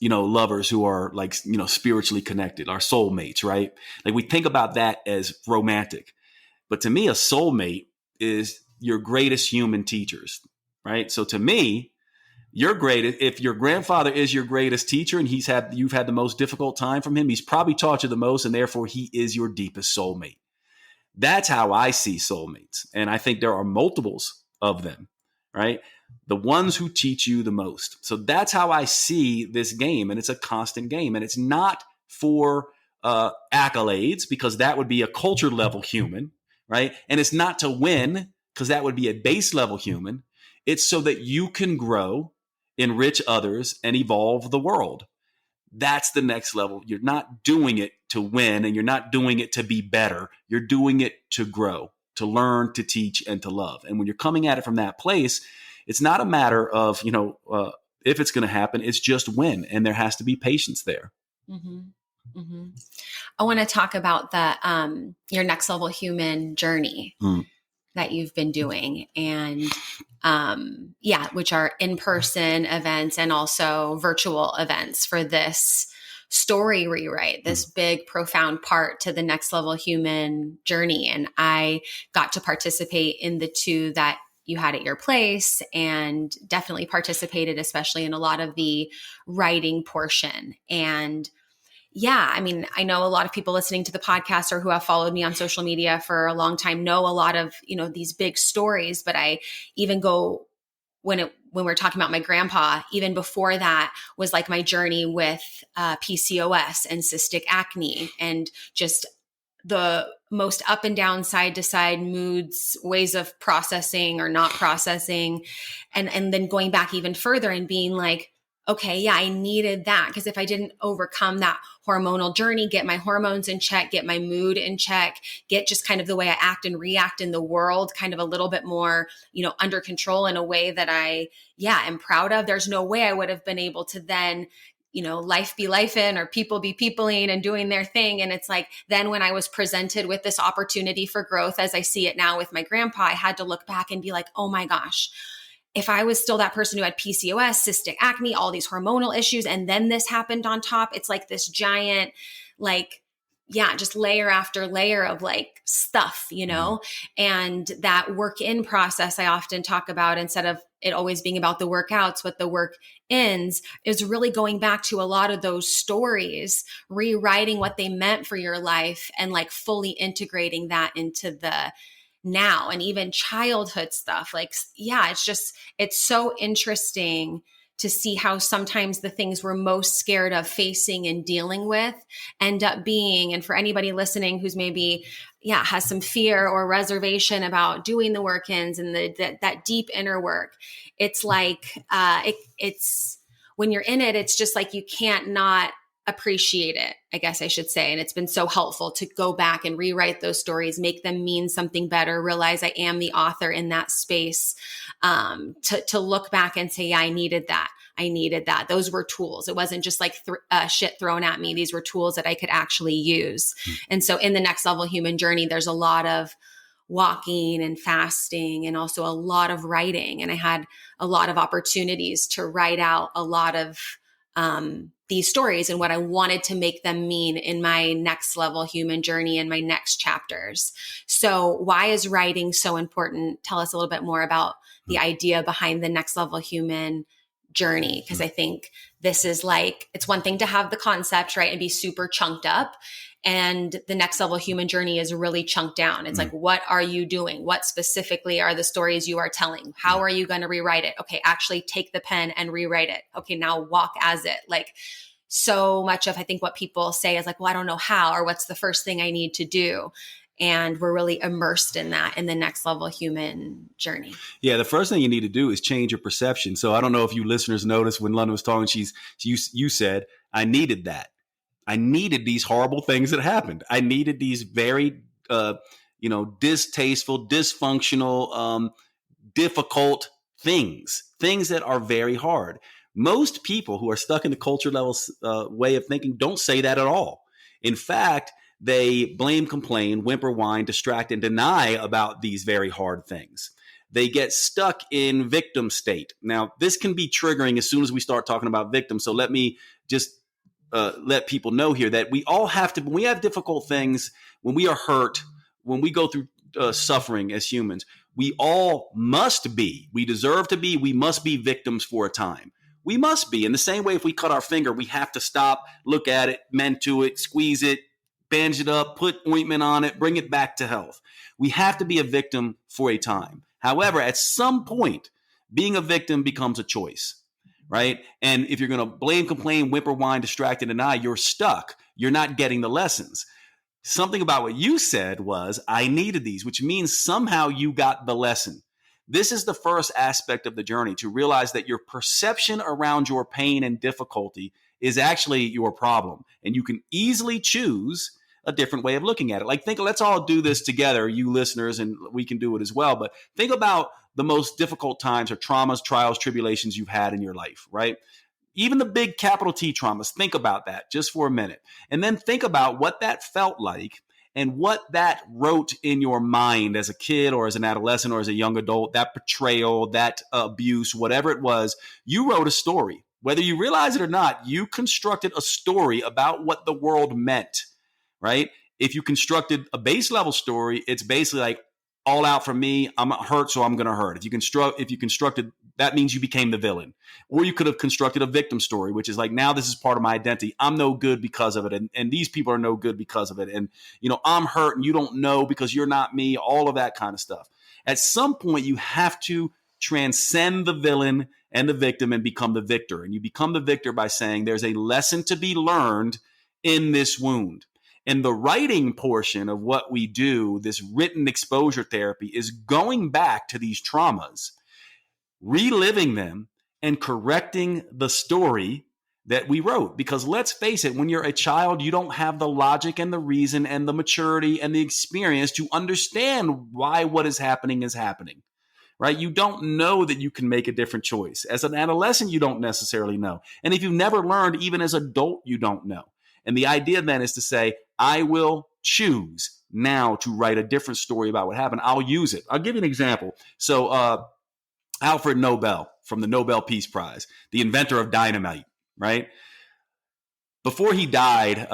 lovers who are like, spiritually connected, our soulmates, right? Like we think about that as romantic. But to me, a soulmate is your greatest human teachers. Right. So to me, if your grandfather is your greatest teacher and you've had the most difficult time from him, he's probably taught you the most, and therefore he is your deepest soulmate. That's how I see soulmates. And I think there are multiples of them, right? The ones who teach you the most. So that's how I see this game. And it's a constant game. And it's not for accolades, because that would be a culture level human, right? And it's not to win, because that would be a base level human. It's so that you can grow, enrich others, and evolve the world. That's the next level. You're not doing it to win, and you're not doing it to be better. You're doing it to grow, to learn, to teach, and to love. And when you're coming at it from that place, it's not a matter of, if it's going to happen. It's just when, and there has to be patience there. Mm-hmm. Mm-hmm. I want to talk about the your next level human journey. That you've been doing, and which are in-person events and also virtual events for this story rewrite, this big, profound part to the next level human journey. And I got to participate in the two that you had at your place, and definitely participated, especially in a lot of the writing portion. And I know a lot of people listening to the podcast or who have followed me on social media for a long time know a lot of, these big stories, but I even go when we're talking about my grandpa, even before that was like my journey with PCOS and cystic acne, and just the most up and down, side to side moods, ways of processing or not processing. And then going back even further and being like, okay, yeah, I needed that, because if I didn't overcome that hormonal journey, get my hormones in check, get my mood in check, get just kind of the way I act and react in the world kind of a little bit more, under control in a way that I, am proud of, there's no way I would have been able to then, life be lifing or people be peopling and doing their thing. And it's like, then when I was presented with this opportunity for growth, as I see it now with my grandpa, I had to look back and be like, oh my gosh, if I was still that person who had PCOS, cystic acne, all these hormonal issues, and then this happened on top, it's like this giant, just layer after layer of stuff, and that work in process I often talk about, instead of it always being about the workouts, what the work ends, is really going back to a lot of those stories, rewriting what they meant for your life, and fully integrating that into the now, and even childhood stuff. It's so interesting to see how sometimes the things we're most scared of facing and dealing with end up being, and for anybody listening who's maybe, has some fear or reservation about doing the work-ins and that deep inner work, it's like it's when you're in it, it's just like you can't not appreciate it, I guess I should say. And it's been so helpful to go back and rewrite those stories, make them mean something better, realize I am the author in that space, to look back and say, yeah, I needed that. I needed that. Those were tools. It wasn't just like shit thrown at me. These were tools that I could actually use. And so in the Next Level Human Journey, there's a lot of walking and fasting and also a lot of writing. And I had a lot of opportunities to write out a lot of these stories and what I wanted to make them mean in my next level human journey and my next chapters. So why is writing so important? Tell us a little bit more about the idea behind the Next Level Human Journey. Because I think this is like, it's one thing to have the concept, right, and be super chunked up. And the Next Level Human Journey is really chunked down. It's like, what are you doing? What specifically are the stories you are telling? How are you going to rewrite it? Okay, actually take the pen and rewrite it. Okay, now walk as it. Like, so much of, I think, what people say is like, well, I don't know how, or what's the first thing I need to do? And we're really immersed in that in the Next Level Human Journey. Yeah, the first thing you need to do is change your perception. So I don't know if you listeners noticed when Lunden was talking, you said, I needed that. I needed these horrible things that happened. I needed these very, distasteful, dysfunctional, difficult things that are very hard. Most people who are stuck in the culture level way of thinking don't say that at all. In fact, they blame, complain, whimper, whine, distract, and deny about these very hard things. They get stuck in victim state. Now, this can be triggering as soon as we start talking about victims. So let me just let people know here that we all have to, when we have difficult things, when we are hurt, when we go through suffering as humans, we all must be, we deserve to be, we must be victims for a time. We must be. In the same way, if we cut our finger, we have to stop, look at it, mend to it, squeeze it, bandage it up, put ointment on it, bring it back to health. We have to be a victim for a time. However, at some point, being a victim becomes a choice, right? And if you're going to blame, complain, whimper, whine, distract, and deny, you're stuck. You're not getting the lessons. Something about what you said was, I needed these, which means somehow you got the lesson. This is the first aspect of the journey, to realize that your perception around your pain and difficulty is actually your problem. And you can easily choose a different way of looking at it. Like, let's all do this together, you listeners, and we can do it as well. But think about the most difficult times or traumas, trials, tribulations you've had in your life, right? Even the big capital T traumas, think about that just for a minute. And then think about what that felt like and what that wrote in your mind as a kid or as an adolescent or as a young adult, that betrayal, that abuse, whatever it was. You wrote a story. Whether you realize it or not, you constructed a story about what the world meant, right? If you constructed a base level story, it's basically like, all out for me, I'm hurt, so I'm going to hurt. If you constructed, that means you became the villain. Or you could have constructed a victim story, which is like, now this is part of my identity. I'm no good because of it. And these people are no good because of it. And, I'm hurt and you don't know because you're not me, all of that kind of stuff. At some point, you have to transcend the villain and the victim and become the victor. And you become the victor by saying there's a lesson to be learned in this wound. And the writing portion of what we do, this written exposure therapy, is going back to these traumas, reliving them, and correcting the story that we wrote. Because let's face it, when you're a child, you don't have the logic and the reason and the maturity and the experience to understand why what is happening, right? You don't know that you can make a different choice. As an adolescent, you don't necessarily know. And if you've never learned, even as an adult, you don't know. And the idea then is to say, I will choose now to write a different story about what happened. I'll use it. I'll give you an example. So Alfred Nobel from the Nobel Peace Prize, the inventor of dynamite, right? Before he died,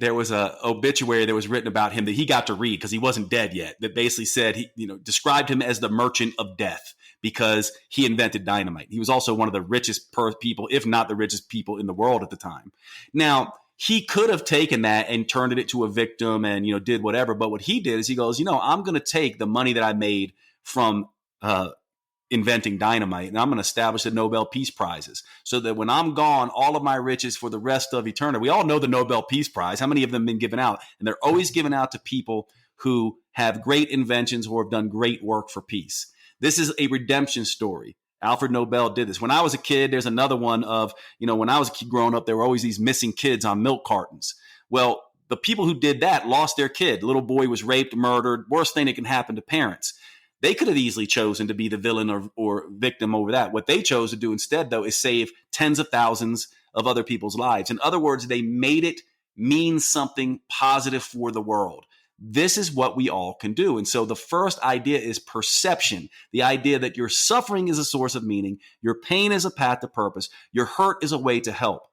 there was an obituary that was written about him that he got to read because he wasn't dead yet, that basically said, described him as the merchant of death because he invented dynamite. He was also one of the richest people, if not the richest people in the world at the time. Now, he could have taken that and turned it into a victim and, did whatever. But what he did is he goes, I'm going to take the money that I made from inventing dynamite and I'm going to establish the Nobel Peace Prizes so that when I'm gone, all of my riches for the rest of eternity. We all know the Nobel Peace Prize. How many of them have been given out? And they're always given out to people who have great inventions or have done great work for peace. This is a redemption story. Alfred Nobel did this. When I was a kid, there's another one of, when I was a kid growing up, there were always these missing kids on milk cartons. Well, the people who did that lost their kid. The little boy was raped, murdered, worst thing that can happen to parents. They could have easily chosen to be the villain or victim over that. What they chose to do instead, though, is save tens of thousands of other people's lives. In other words, they made it mean something positive for the world. This is what we all can do. And so the first idea is perception, the idea that your suffering is a source of meaning, your pain is a path to purpose, your hurt is a way to help.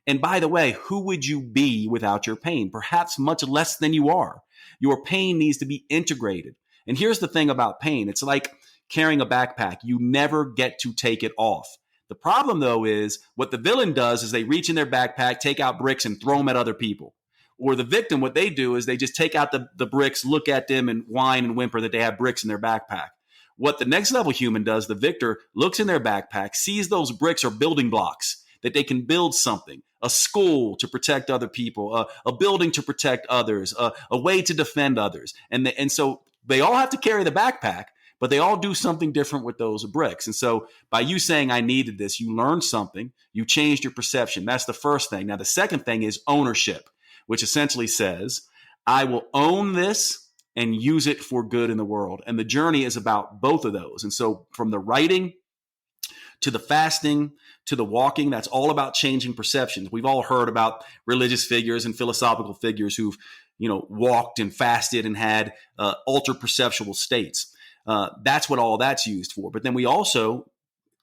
And by the way, who would you be without your pain? Perhaps much less than you are. Your pain needs to be integrated. And here's the thing about pain. It's like carrying a backpack. You never get to take it off. The problem, though, is what the villain does is they reach in their backpack, take out bricks, and throw them at other people. Or the victim, what they do is they just take out the bricks, look at them, and whine and whimper that they have bricks in their backpack. What the next level human does, the victor, looks in their backpack, sees those bricks are building blocks, that they can build something, a school to protect other people, a building to protect others, a way to defend others. And so they all have to carry the backpack, but they all do something different with those bricks. And so by you saying, I needed this, you learned something, you changed your perception. That's the first thing. Now, the second thing is ownership, which essentially says, I will own this and use it for good in the world. And the journey is about both of those. And so from the writing to the fasting to the walking, that's all about changing perceptions. We've all heard about religious figures and philosophical figures who've, walked and fasted and had ultra perceptual states. That's what all that's used for. But then we also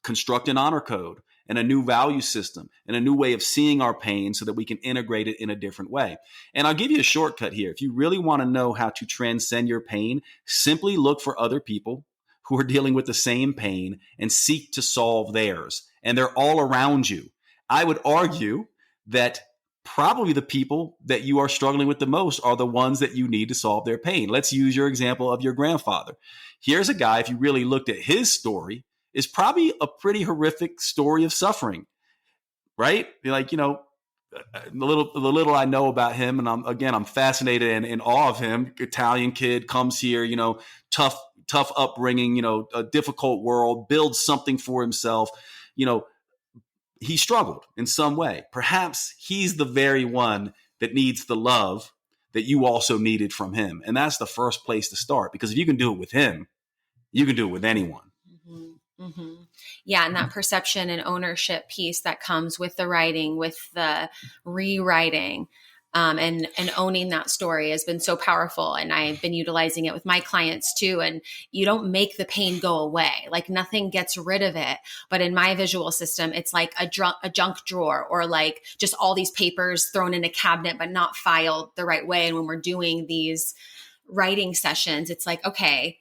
construct an honor code and a new value system and a new way of seeing our pain so that we can integrate it in a different way. And I'll give you a shortcut here. If you really want to know how to transcend your pain, simply look for other people who are dealing with the same pain and seek to solve theirs. And they're all around you. I would argue that probably the people that you are struggling with the most are the ones that you need to solve their pain. Let's use your example of your grandfather. Here's a guy, if you really looked at his story, is probably a pretty horrific story of suffering, right? Like, the little I know about him, and I'm fascinated and in awe of him. Italian kid comes here, tough upbringing, a difficult world, builds something for himself. He struggled in some way. Perhaps he's the very one that needs the love that you also needed from him. And that's the first place to start, because if you can do it with him, you can do it with anyone. Mm-hmm. Mm-hmm. Yeah. And that perception and ownership piece that comes with the writing, with the rewriting, and owning that story has been so powerful. And I've been utilizing it with my clients too. And you don't make the pain go away. Like nothing gets rid of it. But in my visual system, it's like a junk drawer, or like just all these papers thrown in a cabinet, but not filed the right way. And when we're doing these writing sessions, it's like, okay,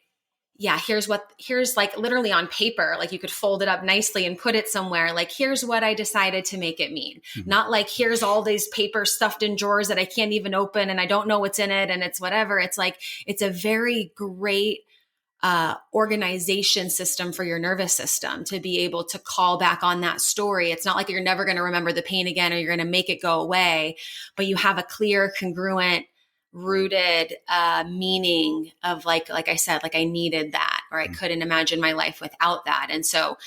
yeah, here's like literally on paper, like you could fold it up nicely and put it somewhere. Like, here's what I decided to make it mean. Mm-hmm. Not like, here's all these papers stuffed in drawers that I can't even open and I don't know what's in it. And it's whatever. It's like, it's a very great organization system for your nervous system to be able to call back on that story. It's not like you're never going to remember the pain again, or you're going to make it go away, but you have a clear, congruent, rooted meaning of like I said, like I needed that, or I couldn't imagine my life without that. And so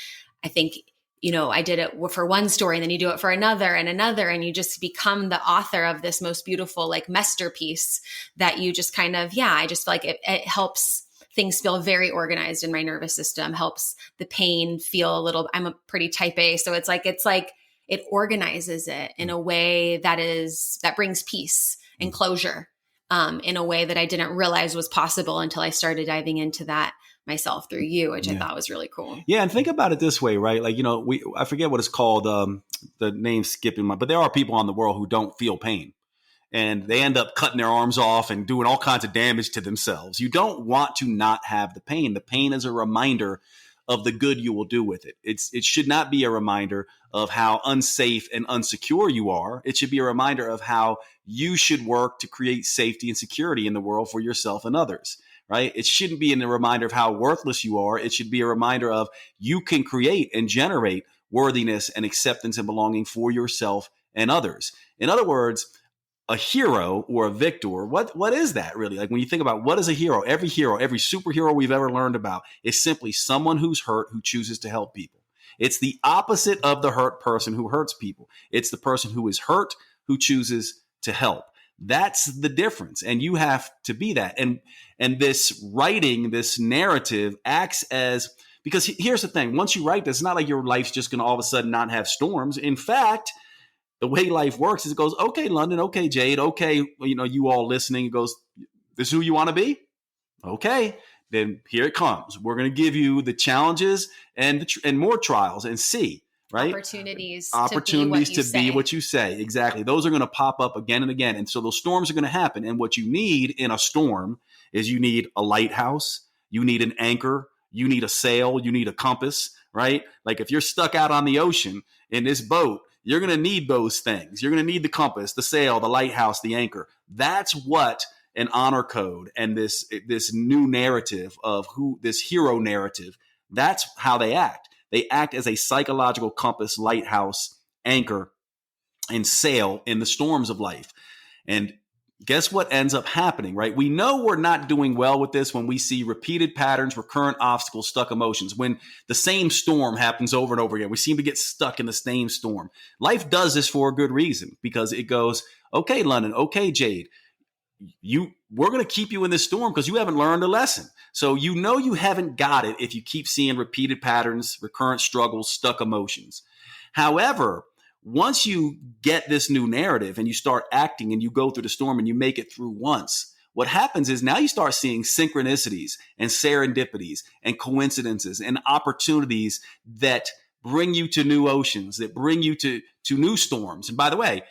I think, I did it for one story, and then you do it for another and another, and you just become the author of this most beautiful like masterpiece that you just kind of, I just feel like it helps things feel very organized in my nervous system, helps the pain feel a little, I'm a pretty type A. So it's like it organizes it in a way that brings peace and closure. In a way that I didn't realize was possible until I started diving into that myself through you, which I thought was really cool. Yeah. And think about it this way, right? Like, I forget what it's called, the name's skipping but there are people on the world who don't feel pain, and they end up cutting their arms off and doing all kinds of damage to themselves. You don't want to not have the pain. The pain is a reminder of the good you will do with it. It should not be a reminder of how unsafe and unsecure you are. It should be a reminder of how you should work to create safety and security in the world for yourself and others, right? It shouldn't be a reminder of how worthless you are. It should be a reminder of you can create and generate worthiness and acceptance and belonging for yourself and others. In other words, a hero or a victor, what is that really? Like when you think about what is a hero, every superhero we've ever learned about is simply someone who's hurt who chooses to help people. It's the opposite of the hurt person who hurts people. It's the person who is hurt who chooses to help. That's the difference. And you have to be that. And this writing, this narrative acts as, because here's the thing, once you write this, it's not like your life's just going to all of a sudden not have storms. In fact, the way life works is it goes, okay, Lunden, okay, Jade, okay, you all listening, it goes, this is who you want to be? Okay, then here it comes. We're going to give you the challenges and more trials and see, right? Opportunities to be what you say. Exactly. Those are going to pop up again and again. And so those storms are going to happen. And what you need in a storm is you need a lighthouse, you need an anchor, you need a sail, you need a compass, right? Like if you're stuck out on the ocean in this boat, you're going to need those things. You're going to need the compass, the sail, the lighthouse, the anchor. That's what an honor code and this new narrative of this hero narrative, that's how they act. They act as a psychological compass, lighthouse, anchor, and sail in the storms of life. And guess what ends up happening, right? We know we're not doing well with this when we see repeated patterns, recurrent obstacles, stuck emotions. When the same storm happens over and over again, we seem to get stuck in the same storm. Life does this for a good reason, because it goes, okay, Lunden, okay, Jade, we're going to keep you in this storm because you haven't learned a lesson. So you haven't got it if you keep seeing repeated patterns, recurrent struggles, stuck emotions. However, once you get this new narrative and you start acting and you go through the storm and you make it through once, what happens is now you start seeing synchronicities and serendipities and coincidences and opportunities that bring you to new oceans, that bring you to new storms. And by the way,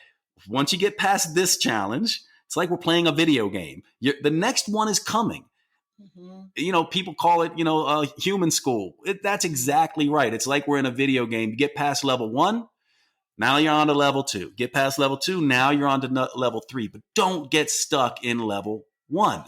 once you get past this challenge, it's like we're playing a video game. The next one is coming. Mm-hmm. People call it, human school. That's exactly right. It's like we're in a video game. You get past level 1. Now you're on to level 2. Get past level 2. Now you're on to level 3. But don't get stuck in level 1,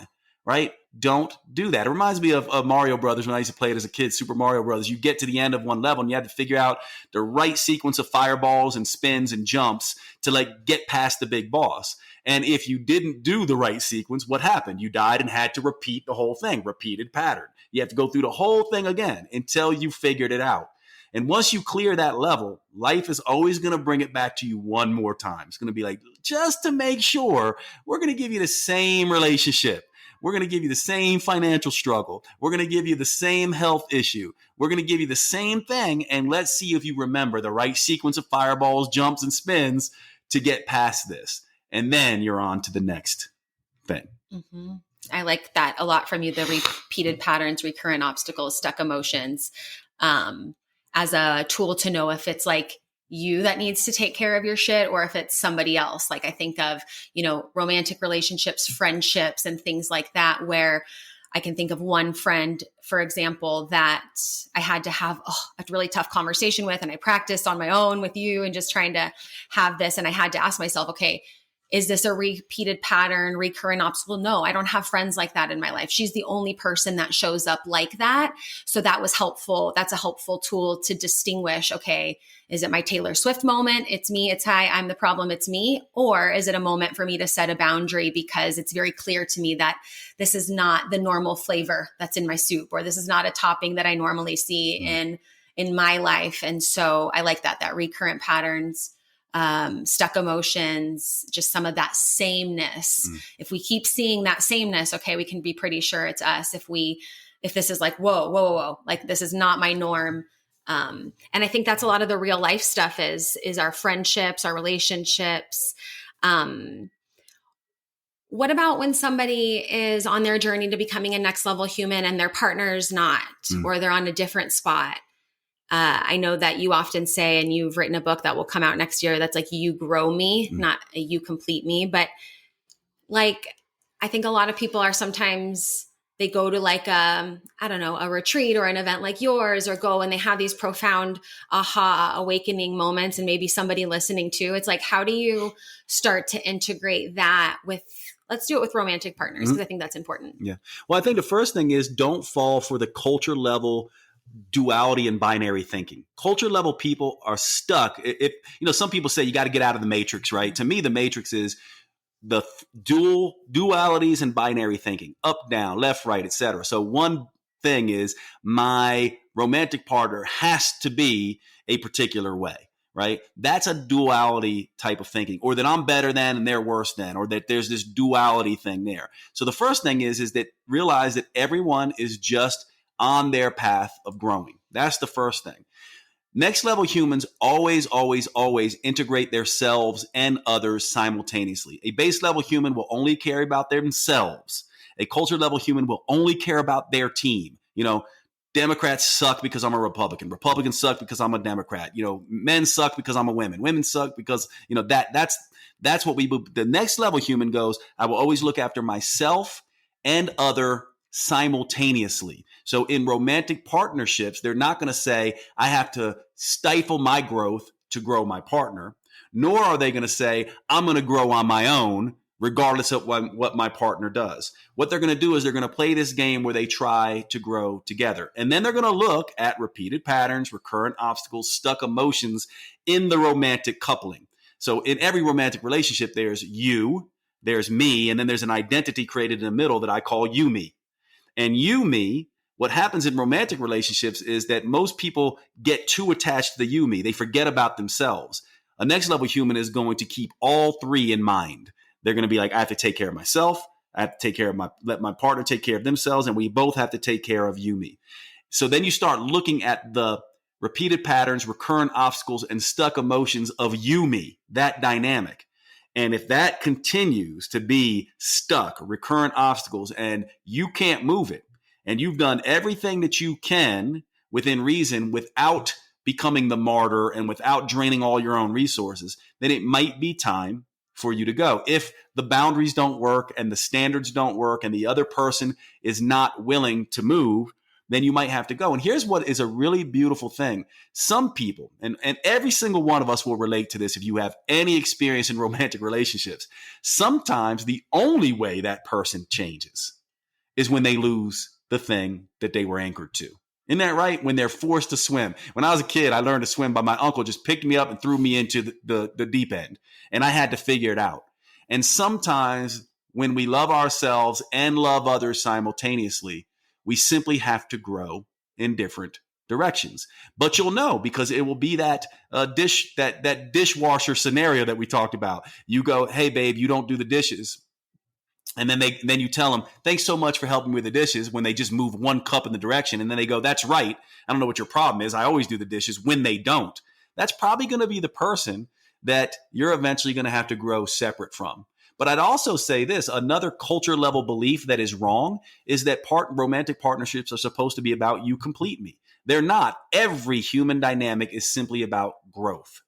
right? Don't do that. It reminds me of Mario Brothers when I used to play it as a kid, Super Mario Brothers. You get to the end of one level and you have to figure out the right sequence of fireballs and spins and jumps to get past the big boss. And if you didn't do the right sequence, what happened? You died and had to repeat the whole thing, repeated pattern. You have to go through the whole thing again until you figured it out. And once you clear that level, life is always going to bring it back to you one more time. It's going to be like, just to make sure, we're going to give you the same relationship. We're going to give you the same financial struggle. We're going to give you the same health issue. We're going to give you the same thing. And let's see if you remember the right sequence of fireballs, jumps, and spins to get past this. And then you're on to the next thing. Mm-hmm. I like that a lot from you, the repeated patterns, recurrent obstacles, stuck emotions, as a tool to know if it's like you that needs to take care of your shit or if it's somebody else. Like I think of, romantic relationships, friendships, and things like that, where I can think of one friend, for example, that I had to have a really tough conversation with, and I practiced on my own with you and just trying to have this. And I had to ask myself, okay, is this a repeated pattern, recurrent obstacle? No, I don't have friends like that in my life. She's the only person that shows up like that. So that was helpful. That's a helpful tool to distinguish, okay, is it my Taylor Swift moment? It's me, it's hi, I'm the problem, it's me. Or is it a moment for me to set a boundary because it's very clear to me that this is not the normal flavor that's in my soup, or this is not a topping that I normally see in my life. And so I like that recurrent patterns, stuck emotions, just some of that sameness. If we keep seeing that sameness, okay, we can be pretty sure it's us. If this is like, whoa, like this is not my norm. And I think that's a lot of the real life stuff is our friendships, our relationships. What about when somebody is on their journey to becoming a next level human and their partner's not, or they're on a different spot? I know that you often say, and you've written a book that will come out next year, that's like, you grow me, not you complete me. But like, I think a lot of people are sometimes, they go to like, a retreat or an event like yours, or go and they have these profound aha awakening moments, and maybe somebody listening too. It's like, how do you start to integrate that with, let's do it with romantic partners, because I think that's important. Yeah. Well, I think the first thing is don't fall for the culture level duality and binary thinking. Culture level people are stuck. If some people say you got to get out of the matrix, right? To me, the matrix is the dualities and binary thinking, up, down, left, right, etc. So one thing is my romantic partner has to be a particular way, right? That's a duality type of thinking, or that I'm better than and they're worse than, or that there's this duality thing there. So the first thing is that realize that everyone is just on their path of growing. That's the first thing. Next level humans always, always, always integrate themselves and others simultaneously. A base level human will only care about themselves. A culture level human will only care about their team. Democrats suck because I'm a Republican. Republicans suck because I'm a Democrat. Men suck because I'm a woman. Women suck because, that's what the next level human goes, I will always look after myself and other simultaneously. So in romantic partnerships, they're not going to say, I have to stifle my growth to grow my partner, nor are they going to say, I'm going to grow on my own, regardless of what my partner does. What they're going to do is they're going to play this game where they try to grow together. And then they're going to look at repeated patterns, recurrent obstacles, stuck emotions in the romantic coupling. So in every romantic relationship, there's you, there's me, and then there's an identity created in the middle that I call you, me. And you, me, what happens in romantic relationships is that most people get too attached to the you, me. They forget about themselves. A next level human is going to keep all three in mind. They're going to be like, I have to take care of myself. I have to take care of let my partner take care of themselves. And we both have to take care of you, me. So then you start looking at the repeated patterns, recurrent obstacles, and stuck emotions of you, me, that dynamic. And if that continues to be stuck, recurrent obstacles, and you can't move it, and you've done everything that you can within reason without becoming the martyr and without draining all your own resources, then it might be time for you to go. If the boundaries don't work and the standards don't work and the other person is not willing to move, then you might have to go. And here's what is a really beautiful thing. Some people, and every single one of us will relate to this if you have any experience in romantic relationships, sometimes the only way that person changes is when they lose the thing that they were anchored to. Isn't that right? When they're forced to swim. When I was a kid, I learned to swim by my uncle just picked me up and threw me into the deep end. And I had to figure it out. And sometimes when we love ourselves and love others simultaneously, we simply have to grow in different directions. But you'll know because it will be that dishwasher scenario that we talked about. You go, hey, babe, you don't do the dishes. And then you tell them, thanks so much for helping me with the dishes when they just move one cup in the direction. And then they go, that's right. I don't know what your problem is. I always do the dishes when they don't. That's probably going to be the person that you're eventually going to have to grow separate from. But I'd also say this, another culture level belief that is wrong is that romantic partnerships are supposed to be about you complete me. They're not. Every human dynamic is simply about growth.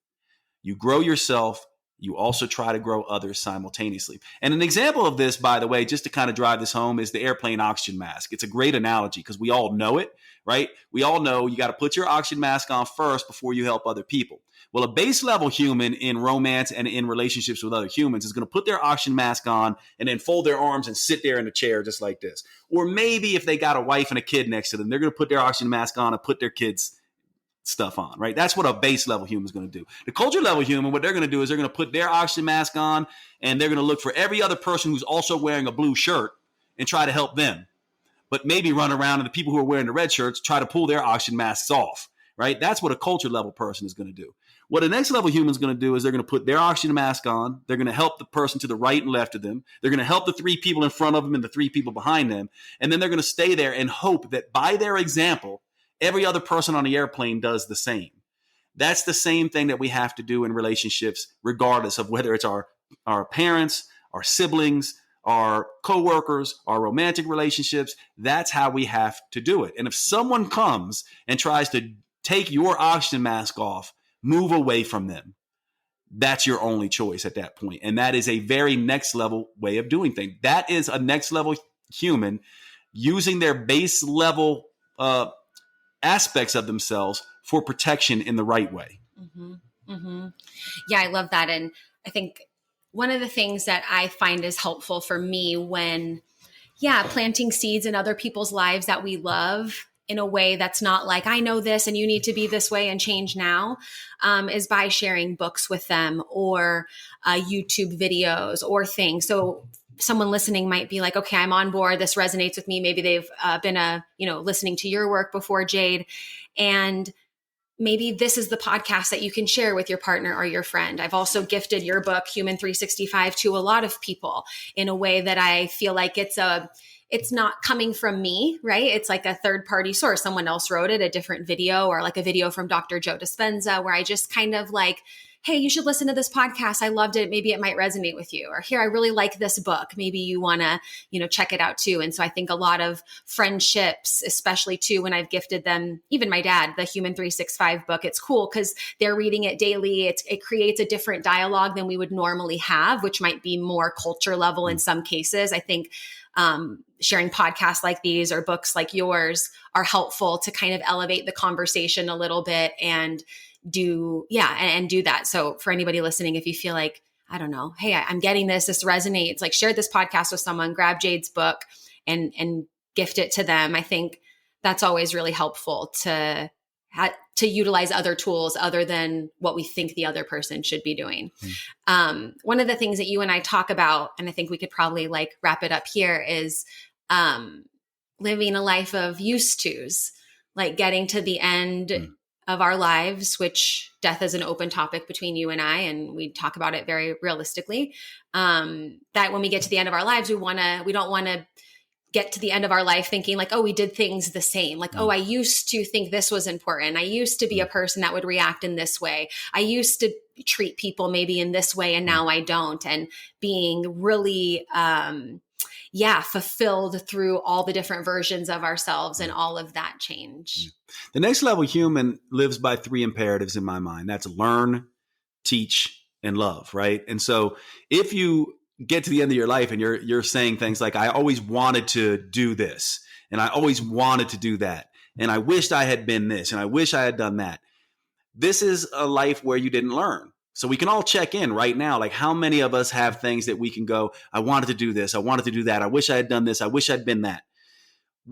You grow yourself. You also try to grow others simultaneously. And an example of this, by the way, just to kind of drive this home, is the airplane oxygen mask. It's a great analogy because we all know it, right? We all know you got to put your oxygen mask on first before you help other people. Well, a base level human in romance and in relationships with other humans is going to put their oxygen mask on and then fold their arms and sit there in a chair just like this. Or maybe if they got a wife and a kid next to them, they're going to put their oxygen mask on and put their kids' stuff on, right? That's what a base level human is going to do. The culture level human, what they're going to do is they're going to put their oxygen mask on and they're going to look for every other person who's also wearing a blue shirt and try to help them. But maybe run around and the people who are wearing the red shirts try to pull their oxygen masks off, right? That's what a culture level person is going to do. What a next level human is going to do is they're going to put their oxygen mask on. They're going to help the person to the right and left of them. They're going to help the three people in front of them and the three people behind them. And then they're going to stay there and hope that by their example, every other person on the airplane does the same. That's the same thing that we have to do in relationships, regardless of whether it's our parents, our siblings, our coworkers, our romantic relationships. That's how we have to do it. And if someone comes and tries to take your oxygen mask off, move away from them. That's your only choice at that point. And that is a very next level way of doing things. That is a next level human using their base level aspects of themselves for protection in the right way. Mm-hmm. Mm-hmm. Yeah, I love that. And I think one of the things that I find is helpful for me when, planting seeds in other people's lives that we love in a way that's not like, I know this and you need to be this way and change now, is by sharing books with them or YouTube videos or things. So someone listening might be like, okay, I'm on board. This resonates with me. Maybe they've been listening to your work before, Jade. And maybe this is the podcast that you can share with your partner or your friend. I've also gifted your book, Human 365, to a lot of people in a way that I feel like it's not coming from me, right? It's like a third party source. Someone else wrote it, a different video, or like a video from Dr. Joe Dispenza, where I just kind of like, hey, you should listen to this podcast. I loved it. Maybe it might resonate with you. Or here, I really like this book. Maybe you want to, check it out too. And so I think a lot of friendships, especially too, when I've gifted them, even my dad, the Human 365 book, it's cool because they're reading it daily. It creates a different dialogue than we would normally have, which might be more culture level in some cases. I think sharing podcasts like these or books like yours are helpful to kind of elevate the conversation a little bit and do that. So for anybody listening, if you feel like, I don't know, hey, I'm getting this resonates, like share this podcast with someone, grab Jade's book and gift it to them. I think that's always really helpful to utilize other tools other than what we think the other person should be doing. One of the things that you and I talk about, and I think we could probably like wrap it up here, is living a life of used tos, like getting to the end of our lives, which death is an open topic between you and I, and we talk about it very realistically. That when we get to the end of our lives, we don't want to get to the end of our life thinking like, oh, we did things the same. Like, oh, I used to think this was important. I used to be a person that would react in this way. I used to treat people maybe in this way, and now I don't. And being really, fulfilled through all the different versions of ourselves and all of that change. The next level human lives by 3 imperatives in my mind. That's learn, teach, and love, right? And so if you get to the end of your life and you're saying things like, I always wanted to do this, and I always wanted to do that, and I wished I had been this, and I wish I had done that. This is a life where you didn't learn. So we can all check in right now. Like, how many of us have things that we can go, I wanted to do this, I wanted to do that, I wish I had done this, I wish I'd been that.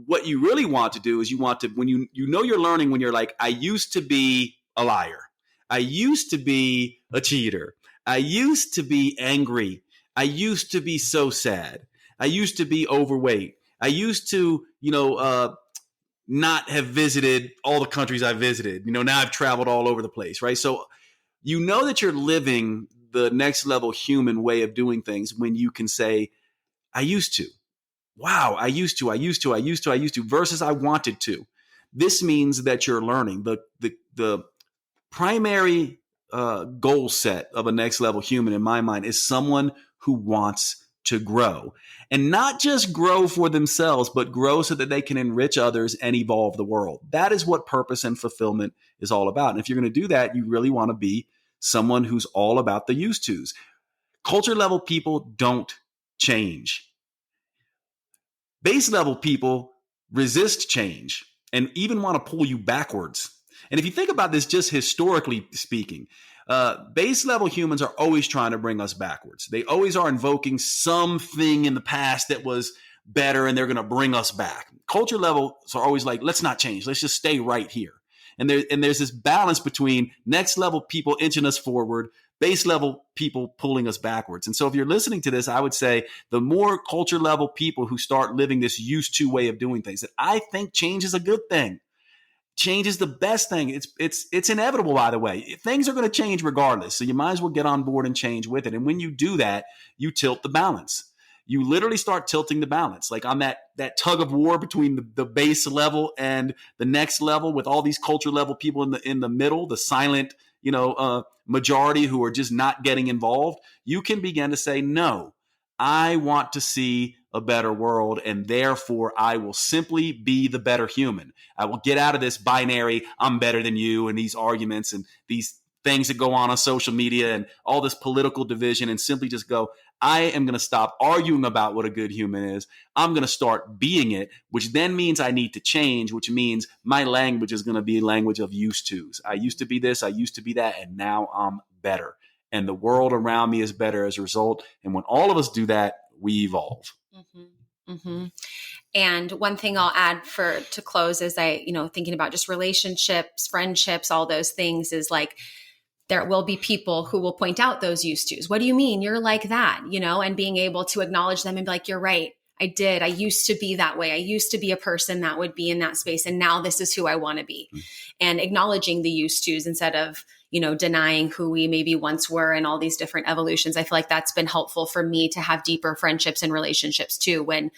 What you really want to do is you want to, when you're learning, when you're like, I used to be a liar, I used to be a cheater, I used to be angry, I used to be so sad, I used to be overweight, I used to, not have visited all the countries I visited. Now I've traveled all over the place, right? So that you're living the next level human way of doing things when you can say, I used to. Wow, I used to, versus I wanted to. This means that you're learning. The primary goal set of a next level human in my mind is someone who wants to grow, and not just grow for themselves, but grow so that they can enrich others and evolve the world. That is what purpose and fulfillment is all about. And if you're going to do that, you really want to be someone who's all about the used tos. Culture level people don't change. Base level people resist change and even want to pull you backwards. And if you think about this just historically speaking, base level humans are always trying to bring us backwards. They always are invoking something in the past that was better, and they're going to bring us back. Culture levels are always like, let's not change. Let's just stay right here. And there's this balance between next level people inching us forward, base level people pulling us backwards. And so if you're listening to this, I would say the more culture level people who start living this used to way of doing things, that I think change is a good thing. Change is the best thing. It's inevitable, by the way. Things are going to change regardless. So you might as well get on board and change with it. And when you do that, you tilt the balance. You literally start tilting the balance, like on that tug of war between the base level and the next level, with all these culture level people in the middle, the silent, majority who are just not getting involved. You can begin to say, no, I want to see a better world, and therefore I will simply be the better human. I will get out of this binary, I'm better than you, and these arguments and these things that go on social media and all this political division, and simply just go, I am going to stop arguing about what a good human is. I'm going to start being it, which then means I need to change, which means my language is going to be a language of used tos. I used to be this, I used to be that, and now I'm better. And the world around me is better as a result. And when all of us do that, we evolve. Mm-hmm. Mm-hmm. And one thing I'll add to close is thinking about just relationships, friendships, all those things is like, there will be people who will point out those used tos. What do you mean? You're like that, and being able to acknowledge them and be like, you're right. I used to be that way. I used to be a person that would be in that space. And now this is who I want to be. And acknowledging the used tos instead of, denying who we maybe once were and all these different evolutions. I feel like that's been helpful for me to have deeper friendships and relationships too. When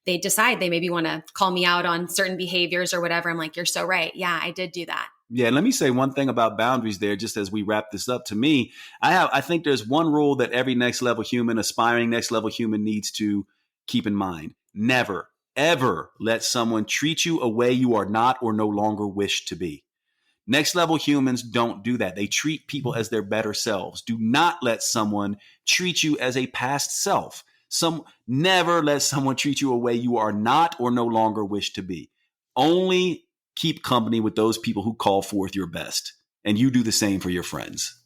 they decide they maybe want to call me out on certain behaviors or whatever, I'm like, you're so right. Yeah, I did do that. Yeah, let me say one thing about boundaries there, just as we wrap this up. To me, I think there's one rule that every next level human, aspiring next level human, needs to keep in mind. Never, ever let someone treat you a way you are not or no longer wish to be. Next level humans don't do that. They treat people as their better selves. Do not let someone treat you as a past self. Never let someone treat you a way you are not or no longer wish to be. Only keep company with those people who call forth your best. And you do the same for your friends.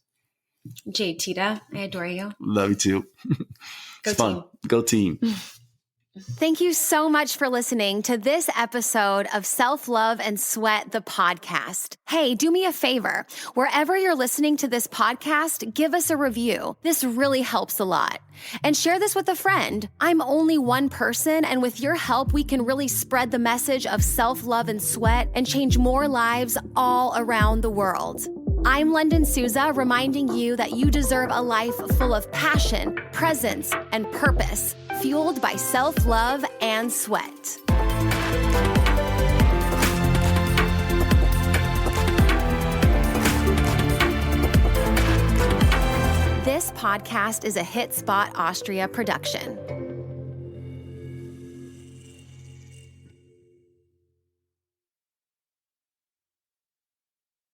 Jade Teta, I adore you. Love you too. Go team. Go team. Thank you so much for listening to this episode of Self-Love and Sweat, the podcast. Hey, do me a favor. Wherever you're listening to this podcast, give us a review. This really helps a lot. And share this with a friend. I'm only one person, and with your help, we can really spread the message of self-love and sweat and change more lives all around the world. I'm Lunden Souza, reminding you that you deserve a life full of passion, presence, and purpose, fueled by self-love and sweat. This podcast is a Hit Spot Austria production.